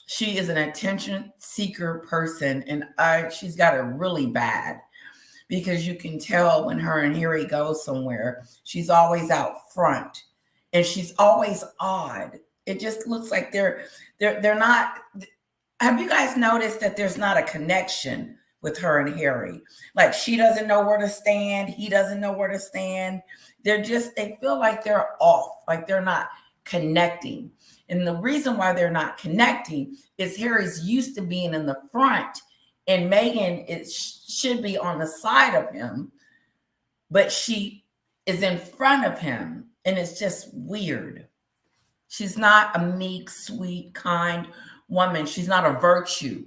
She is an attention seeker person, and she's got it really bad. Because you can tell when her and Harry go somewhere, she's always out front and she's always odd. It just looks like they're not. Have you guys noticed that there's not a connection with her and Harry? Like she doesn't know where to stand. He doesn't know where to stand. They feel like they're off, like they're not connecting. And the reason why they're not connecting is Harry's used to being in the front. And Meghan should be on the side of him, but she is in front of him. And it's just weird. She's not a meek, sweet, kind woman. She's not a virtue,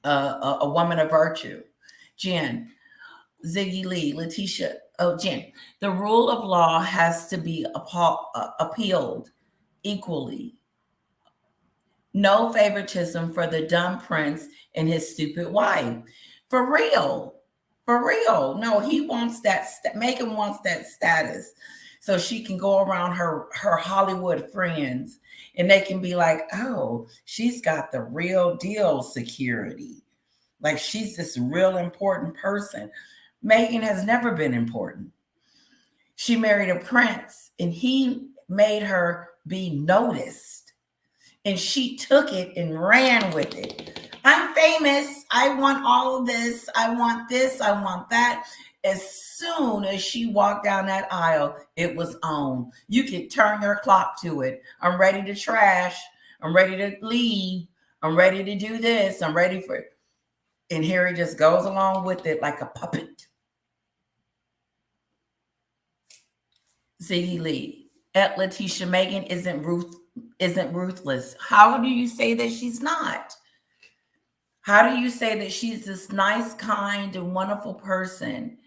a woman of virtue. Jen, Ziggy Lee, Letitia. Oh, Jen, the rule of law has to be appealed equally. No favoritism for the dumb prince and his stupid wife. For real. For real. No, he wants that. Meghan wants that status so she can go around her Hollywood friends and they can be like, oh, she's got the real deal security. Like she's this real important person. Meghan has never been important. She married a prince and he made her be noticed. And she took it and ran with it. I'm famous. I want all of this. I want this. I want that. As soon as she walked down that aisle, it was on. You could turn your clock to it. I'm ready to trash. I'm ready to leave. I'm ready to do this. I'm ready for it. And Harry just goes along with it like a puppet. Ziggy Lee. At Letitia, Meghan isn't ruthless. How do you say that she's not? How do you say that she's this nice, kind, and wonderful person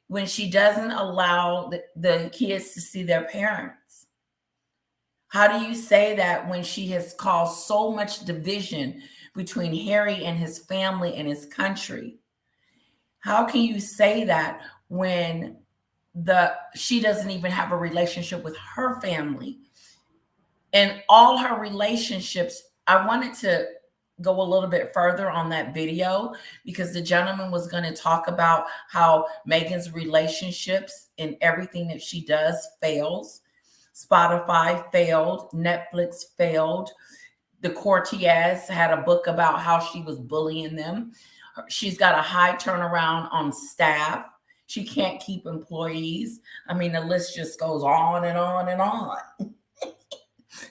when she doesn't allow the kids to see their parents? How do you say that when she has caused so much division between Harry and his family and his country? How can you say that when she doesn't even have a relationship with her family? And all her relationships, I wanted to go a little bit further on that video because the gentleman was going to talk about how Meghan's relationships and everything that she does fails. Spotify failed, Netflix failed. The courtiers had a book about how she was bullying them. She's got a high turnaround on staff. She can't keep employees. I mean, the list just goes on and on and on.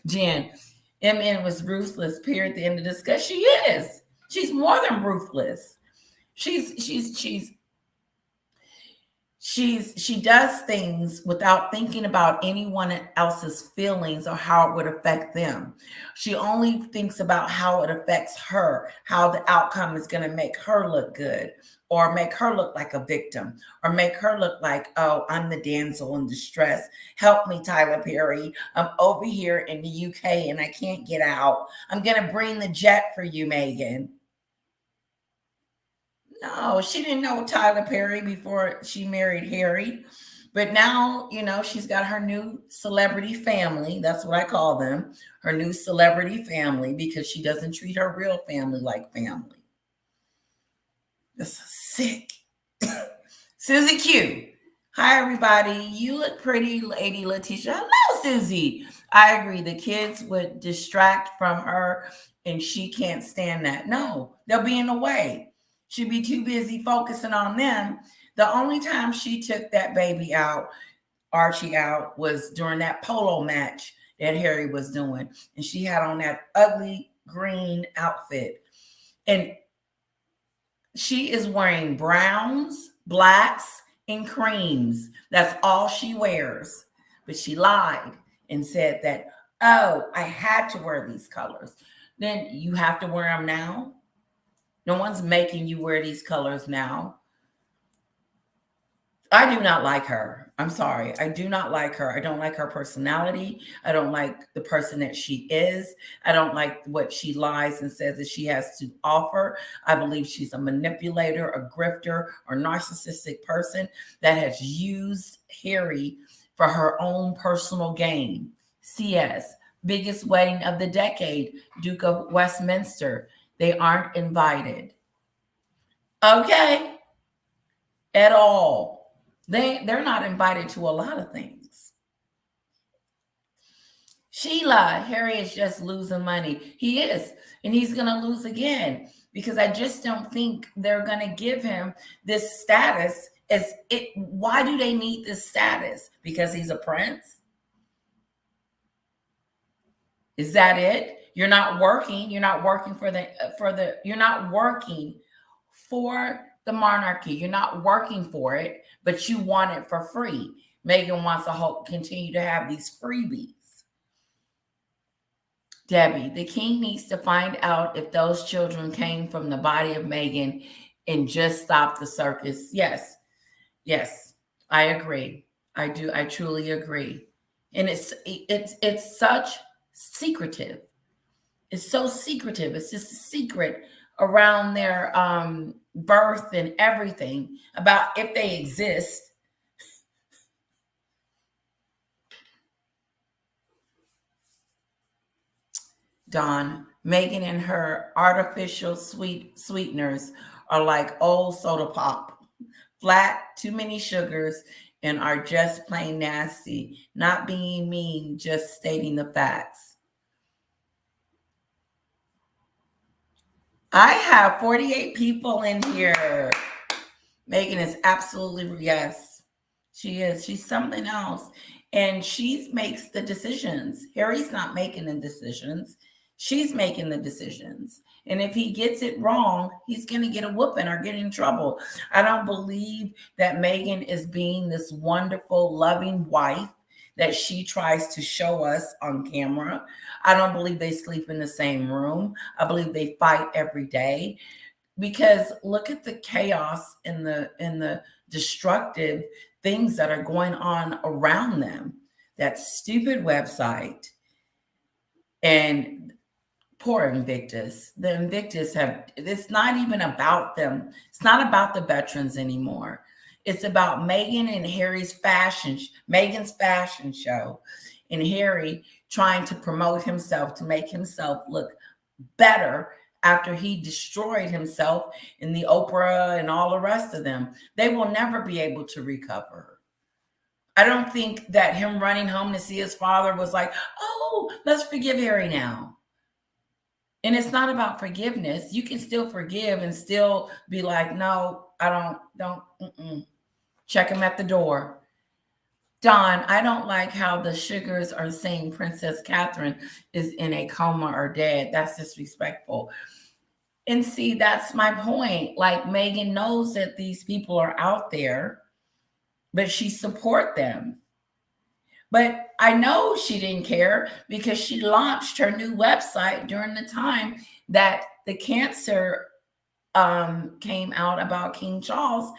Jen, MN was ruthless, period, at the end of this discussion. She is. She's more than ruthless. She does things without thinking about anyone else's feelings or how it would affect them. She only thinks about how it affects her, how the outcome is going to make her look good or make her look like a victim or make her look like, oh, I'm the damsel in distress. Help me, Tyler Perry. I'm over here in the UK and I can't get out. I'm going to bring the jet for you, Meghan. No, she didn't know Tyler Perry before she married Harry. But now, she's got her new celebrity family. That's what I call them. Her new celebrity family because she doesn't treat her real family like family. That's sick. Susie Q. Hi, everybody. You look pretty, Lady Letitia. Hello, Susie. I agree. The kids would distract from her and she can't stand that. No, they'll be in the way. She'd be too busy focusing on them. The only time she took that baby out, Archie out, was during that polo match that Harry was doing. And she had on that ugly green outfit. And she is wearing browns, blacks, and creams. That's all she wears. But she lied and said that, oh, I had to wear these colors. Then you have to wear them now? No one's making you wear these colors now. I do not like her. I'm sorry. I do not like her. I don't like her personality. I don't like the person that she is. I don't like what she lies and says that she has to offer. I believe she's a manipulator, a grifter, or narcissistic person that has used Harry for her own personal gain. CS, biggest wedding of the decade, Duke of Westminster. They aren't invited. Okay. At all. They're not invited to a lot of things. Sheila, Harry is just losing money. He is. And he's going to lose again because I just don't think they're going to give him this status. Why do they need this status? Because he's a prince? Is that it? You're not working. You're not working you're not working for the monarchy. You're not working for it, but you want it for free. Meghan wants to continue to have these freebies. Debbie, the king needs to find out if those children came from the body of Meghan and just stop the circus. Yes, I agree. I do. I truly agree. And it's such secretive. It's so secretive. It's just a secret around their birth and everything about if they exist. Dawn, Meghan and her artificial sweeteners are like old soda pop. Flat, too many sugars, and are just plain nasty. Not being mean, just stating the facts. I have 48 people in here. Meghan is absolutely, yes, she is. She's something else. And she makes the decisions. Harry's not making the decisions. She's making the decisions. And if he gets it wrong, he's going to get a whooping or get in trouble. I don't believe that Meghan is being this wonderful, loving wife that she tries to show us on camera. I don't believe they sleep in the same room. I believe they fight every day. Because look at the chaos and the destructive things that are going on around them. That stupid website and poor Invictus. The Invictus it's not even about them. It's not about the veterans anymore. It's about Meghan and Harry's Meghan's fashion show, and Harry trying to promote himself to make himself look better after he destroyed himself in the Oprah and all the rest of them. They will never be able to recover. I don't think that him running home to see his father was like, oh, let's forgive Harry now. And it's not about forgiveness. You can still forgive and still be like, no, I don't. Check him at the door. Dawn, I don't like how the sugars are saying Princess Catherine is in a coma or dead. That's disrespectful. And see, that's my point. Like, Meghan knows that these people are out there, but she support them. But I know she didn't care because she launched her new website during the time that the cancer came out about King Charles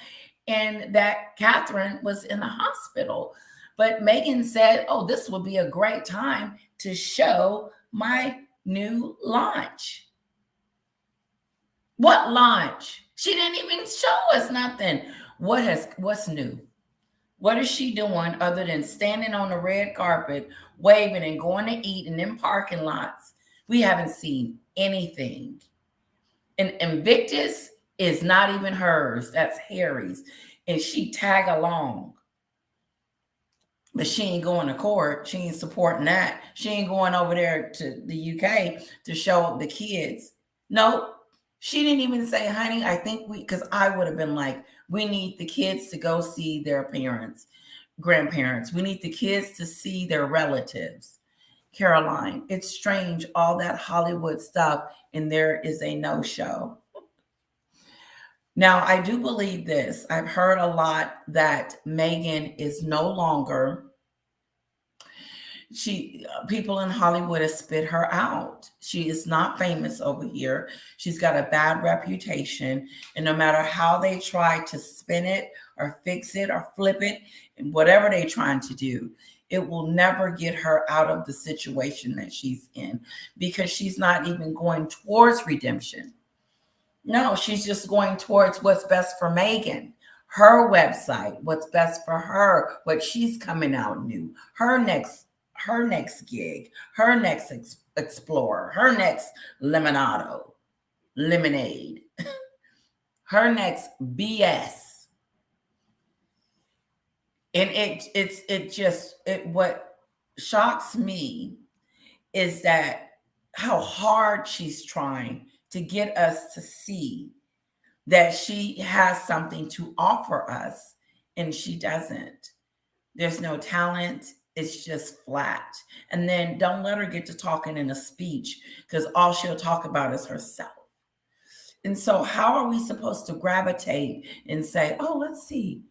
and that Catherine was in the hospital. But Meghan said, oh, this would be a great time to show my new launch. What launch? She didn't even show us nothing. What's new? What is she doing other than standing on the red carpet, waving and going to eat in them parking lots? We haven't seen anything. And Invictus is not even hers. That's Harry's. And she tag along. But she ain't going to court. She ain't supporting that. She ain't going over there to the UK to show the kids. Nope. She didn't even say, honey, I think because I would have been like, we need the kids to go see their parents, grandparents. We need the kids to see their relatives. Caroline, it's strange, all that Hollywood stuff, and there is a no-show. Now, I do believe this. I've heard a lot that Meghan is no longer, people in Hollywood have spit her out. She is not famous over here. She's got a bad reputation. And no matter how they try to spin it or fix it or flip it, and whatever they're trying to do, it will never get her out of the situation that she's in because she's not even going towards redemption. No, she's just going towards what's best for Meghan, her website, what's best for her, what she's coming out new, her next gig, her next explorer, her next lemonade, her next BS. And what shocks me is that how hard she's trying to get us to see that she has something to offer us, and she doesn't. There's no talent. It's just flat. And then don't let her get to talking in a speech because all she'll talk about is herself. And so how are we supposed to gravitate and say, oh, let's see.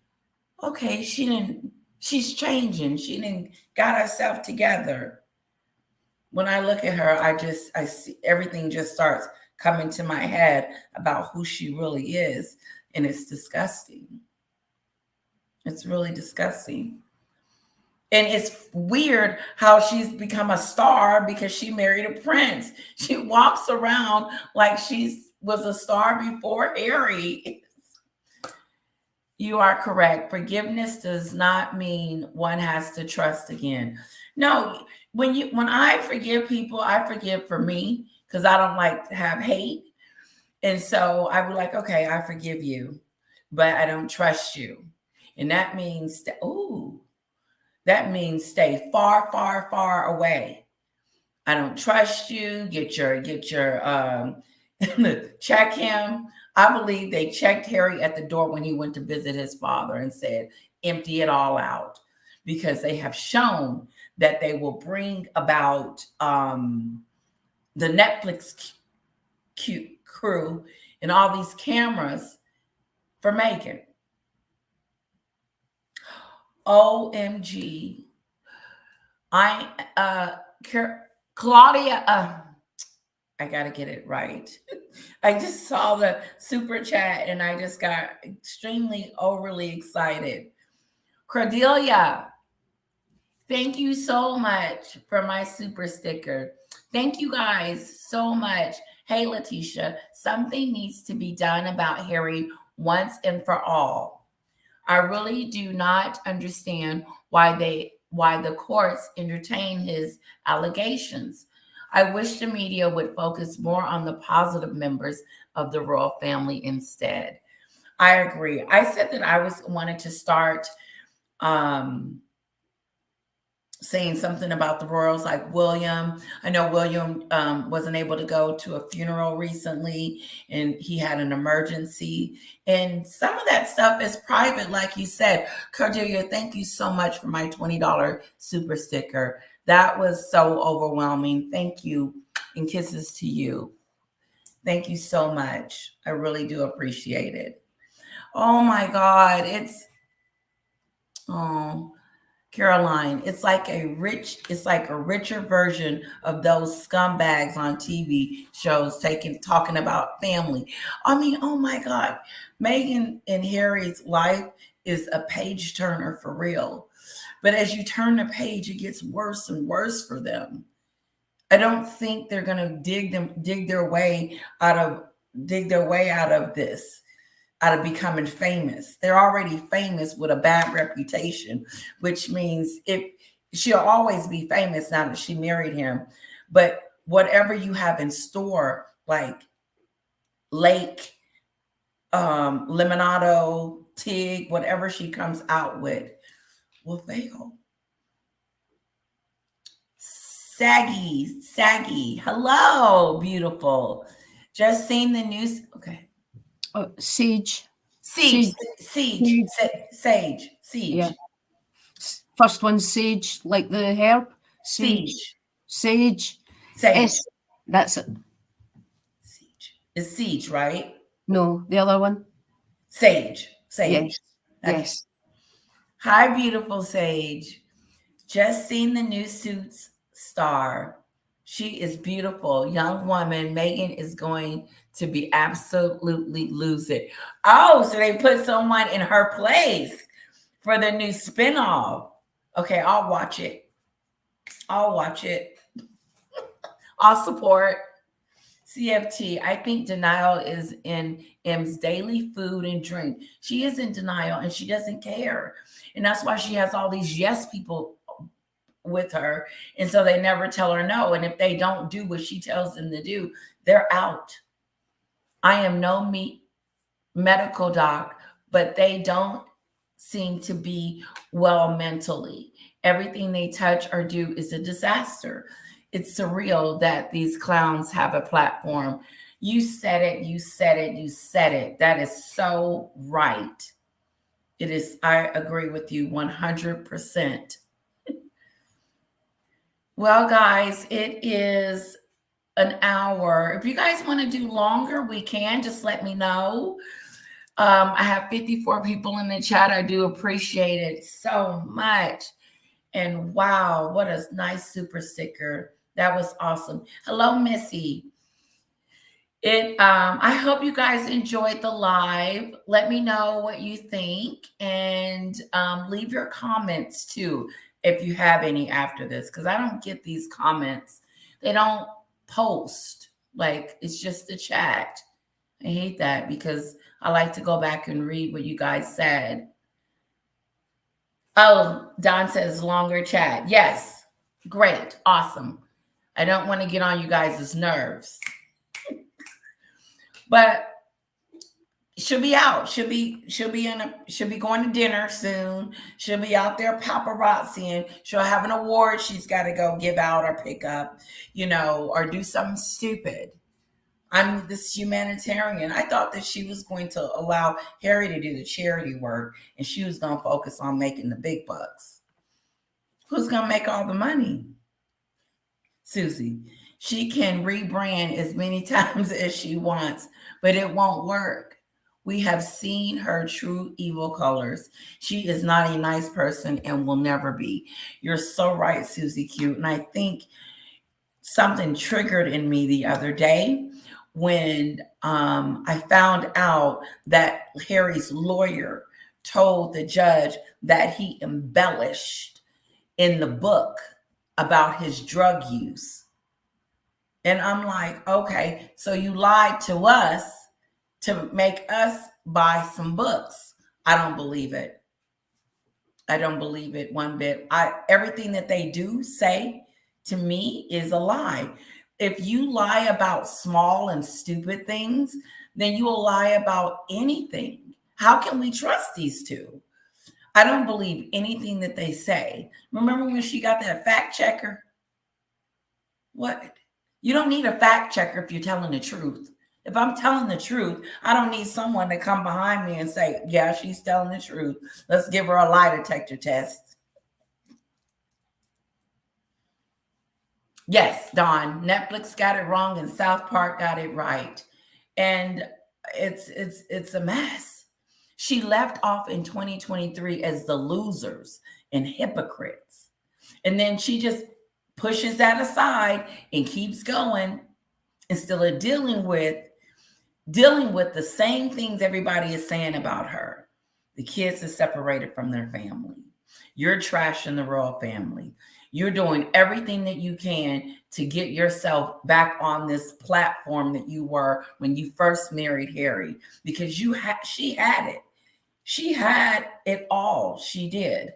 Okay, she's changing. She didn't got herself together. When I look at her, I see everything just starts coming to my head about who she really is. And it's disgusting. It's really disgusting. And it's weird how she's become a star because she married a prince. She walks around like she was a star before Harry. You are correct. Forgiveness does not mean one has to trust again. No, when I forgive people, I forgive for me because I don't like to have hate. And so I would like, okay, I forgive you, but I don't trust you. And that means, that means stay far, far, far away. I don't trust you. Get your check him. I believe they checked Harry at the door when he went to visit his father and said, empty it all out, because they have shown that they will bring about the Netflix crew and all these cameras for Meghan. OMG. Claudia, I got to get it right. I just saw the super chat and I just got extremely overly excited. Cordelia, thank you so much for my super sticker. Thank you guys so much. Hey, Letitia, something needs to be done about Harry once and for all. I really do not understand why the courts entertain his allegations. I wish the media would focus more on the positive members of the royal family instead. I agree. I said that I wanted to start saying something about the royals, like William. I know William wasn't able to go to a funeral recently and he had an emergency. And some of that stuff is private, like you said. Cordelia, thank you so much for my $20 super sticker. That was so overwhelming. Thank you. And kisses to you. Thank you so much. I really do appreciate it. Oh my God. Caroline, it's like a richer version of those scumbags on TV shows talking about family. I mean, oh my God, Meghan and Harry's life is a page turner for real. But as you turn the page, it gets worse and worse for them. I don't think they're gonna dig their way out of this, out of becoming famous. They're already famous with a bad reputation, which means she'll always be famous now that she married him. But whatever you have in store, like Lake, Lemonado, Tig, whatever she comes out with, will fail. Saggy, hello, beautiful. Just seen the news. Okay. Sage. Siege. Yeah. First one, sage, like the herb. Sage. That's it. Siege. It's siege, right? No, the other one. Sage. Yes. Okay. Yes. Hi, beautiful Sage. Just seen the new Suits star. She is beautiful. Young woman. Meghan is going to be absolutely lose it. Oh, so they put someone in her place for the new spinoff. Okay, I'll watch it. I'll support. CFT, I think denial is in M's daily food and drink. She is in denial and she doesn't care. And that's why she has all these yes people with her. And so they never tell her no. And if they don't do what she tells them to do, they're out. I am no medical doc, but they don't seem to be well mentally. Everything they touch or do is a disaster. It's surreal that these clowns have a platform. You said it. That is so right. It is. I agree with you 100%. Well, guys, it is an hour. If you guys want to do longer, we can. Just let me know. I have 54 people in the chat. I do appreciate it so much. And wow, what a nice super sticker. That was awesome. Hello, Missy. I hope you guys enjoyed the live. Let me know what you think and leave your comments too. if you have any after this, because I don't get these comments. They don't post. Like, it's just the chat. I hate that because I like to go back and read what you guys said. Oh, Don says longer chat. Yes. Great. Awesome. I don't want to get on you guys' nerves. But she'll be out. She'll be going to dinner soon. She'll be out there paparazziing. She'll have an award she's got to go give out or pick up, or do something stupid. I'm this humanitarian. I thought that she was going to allow Harry to do the charity work and she was going to focus on making the big bucks. Who's going to make all the money? Susie. She can rebrand as many times as she wants, but it won't work. We have seen her true evil colors. She is not a nice person and will never be. You're so right, Susie Q. And I think something triggered in me the other day when I found out that Harry's lawyer told the judge that he embellished in the book about his drug use. And I'm like, okay, so you lied to us to make us buy some books. I don't believe it. I don't believe it one bit. Everything that they do say to me is a lie. If you lie about small and stupid things, then you will lie about anything. How can we trust these two? I don't believe anything that they say. Remember when she got that fact checker? What? You don't need a fact checker if you're telling the truth. If I'm telling the truth, I don't need someone to come behind me and say, yeah, she's telling the truth. Let's give her a lie detector test. Yes, Don, Netflix got it wrong and South Park got it right. And it's a mess. She left off in 2023 as the losers and hypocrites. And then she just pushes that aside and keeps going instead of dealing with the same things everybody is saying about her. The kids are separated from their family. You're trashing the royal family. You're doing everything that you can to get yourself back on this platform that you were when you first married Harry, because she had it. She had it all. She did.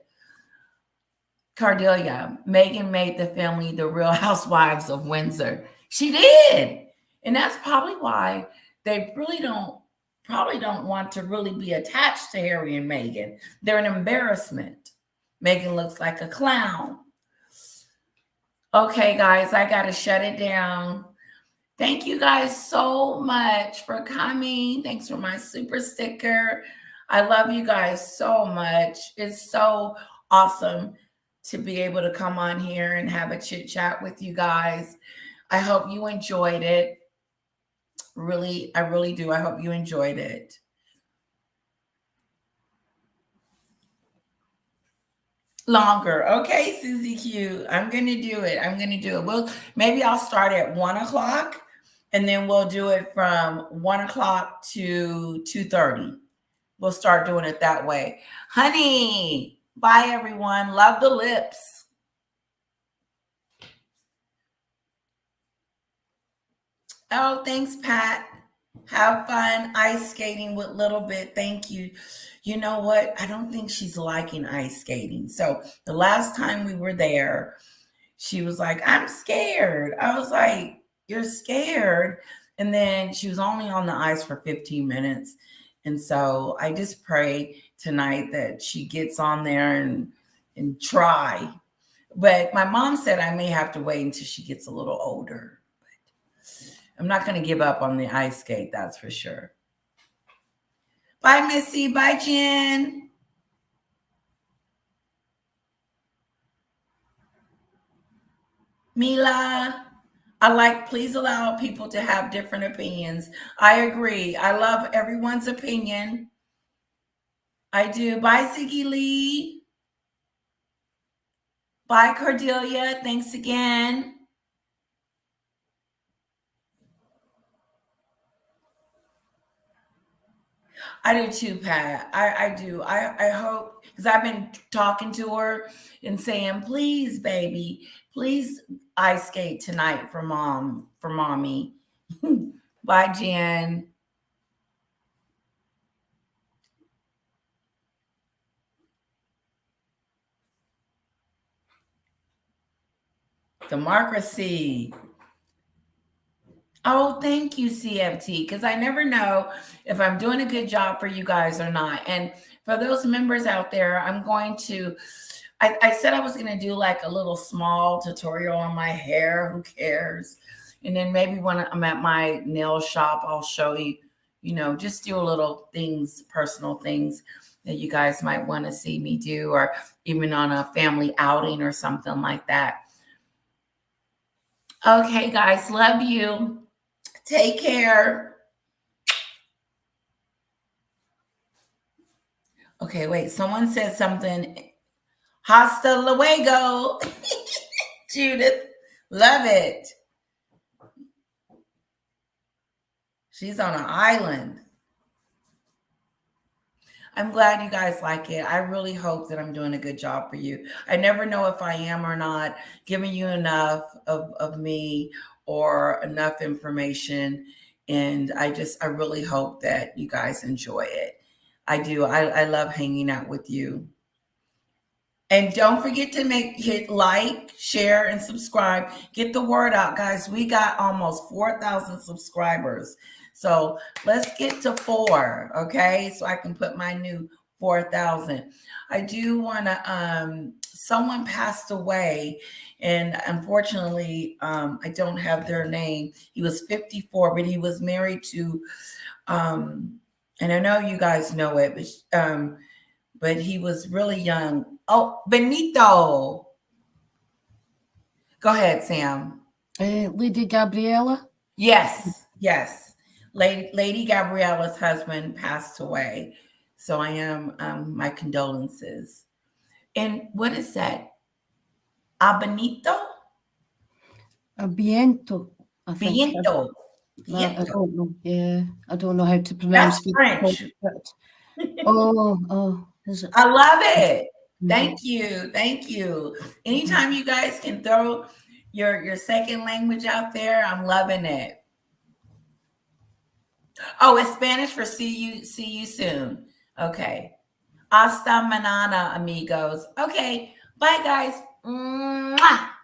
Cordelia, Meghan made the family the Real Housewives of Windsor. She did. And that's probably why they probably don't want to really be attached to Harry and Meghan. They're an embarrassment. Meghan looks like a clown. Okay, guys, I got to shut it down. Thank you guys so much for coming. Thanks for my super sticker. I love you guys so much. It's so awesome to be able to come on here and have a chit chat with you guys. I hope you enjoyed it. Really, I really do. I hope you enjoyed it. Longer. Okay, Susie Q. I'm going to do it. Well, maybe I'll start at 1:00 and then we'll do it from 1:00 to 2:30. We'll start doing it that way. Honey, bye everyone. Love the lips. Oh, thanks, Pat. Have fun ice skating with Little Bit. Thank you. You know what? I don't think she's liking ice skating. So the last time we were there, she was like, I'm scared. I was like, you're scared? And then she was only on the ice for 15 minutes. And so I just pray tonight that she gets on there and try. But my mom said I may have to wait until she gets a little older. I'm not going to give up on the ice skate, that's for sure. Bye, Missy. Bye, Jen. Mila, please allow people to have different opinions. I agree. I love everyone's opinion. I do. Bye, Ziggy Lee. Bye, Cordelia. Thanks again. I do too, Pat. I do. I hope, because I've been talking to her and saying, please, baby, please ice skate tonight for mommy. Bye, Jen. Democracy. Oh, thank you, CFT, because I never know if I'm doing a good job for you guys or not. And for those members out there, I'm going to, I said I was going to do like a little small tutorial on my hair. Who cares? And then maybe when I'm at my nail shop, I'll show you, just do a little things, personal things that you guys might want to see me do, or even on a family outing or something like that. Okay, guys, love you. Take care. Okay, wait. Someone said something. Hasta luego. Judith. Love it. She's on an island. I'm glad you guys like it. I really hope that I'm doing a good job for you. I never know if I am or not, giving you enough of me or enough information. And I really hope that you guys enjoy it. I do. I love hanging out with you. And don't forget to hit like, share, and subscribe. Get the word out, guys. We got almost 4,000 subscribers. So let's get to 4, okay? So I can put my new 4,000. I do want to, someone passed away, and unfortunately, I don't have their name. He was 54, but he was married to, and I know you guys know it, but he was really young. Oh, Benito. Go ahead, Sam. Lady Gabriella? Yes. Lady Gabriella's husband passed away. So I am, my condolences. And what is that? Abenito? Biento. I think. Biento. I don't know. Yeah, I don't know how to pronounce That's French. Is it? I love it. Thank you. Anytime you guys can throw your second language out there, I'm loving it. Oh, it's Spanish for see you soon. Okay. Hasta mañana, amigos. Okay. Bye, guys. Mwah.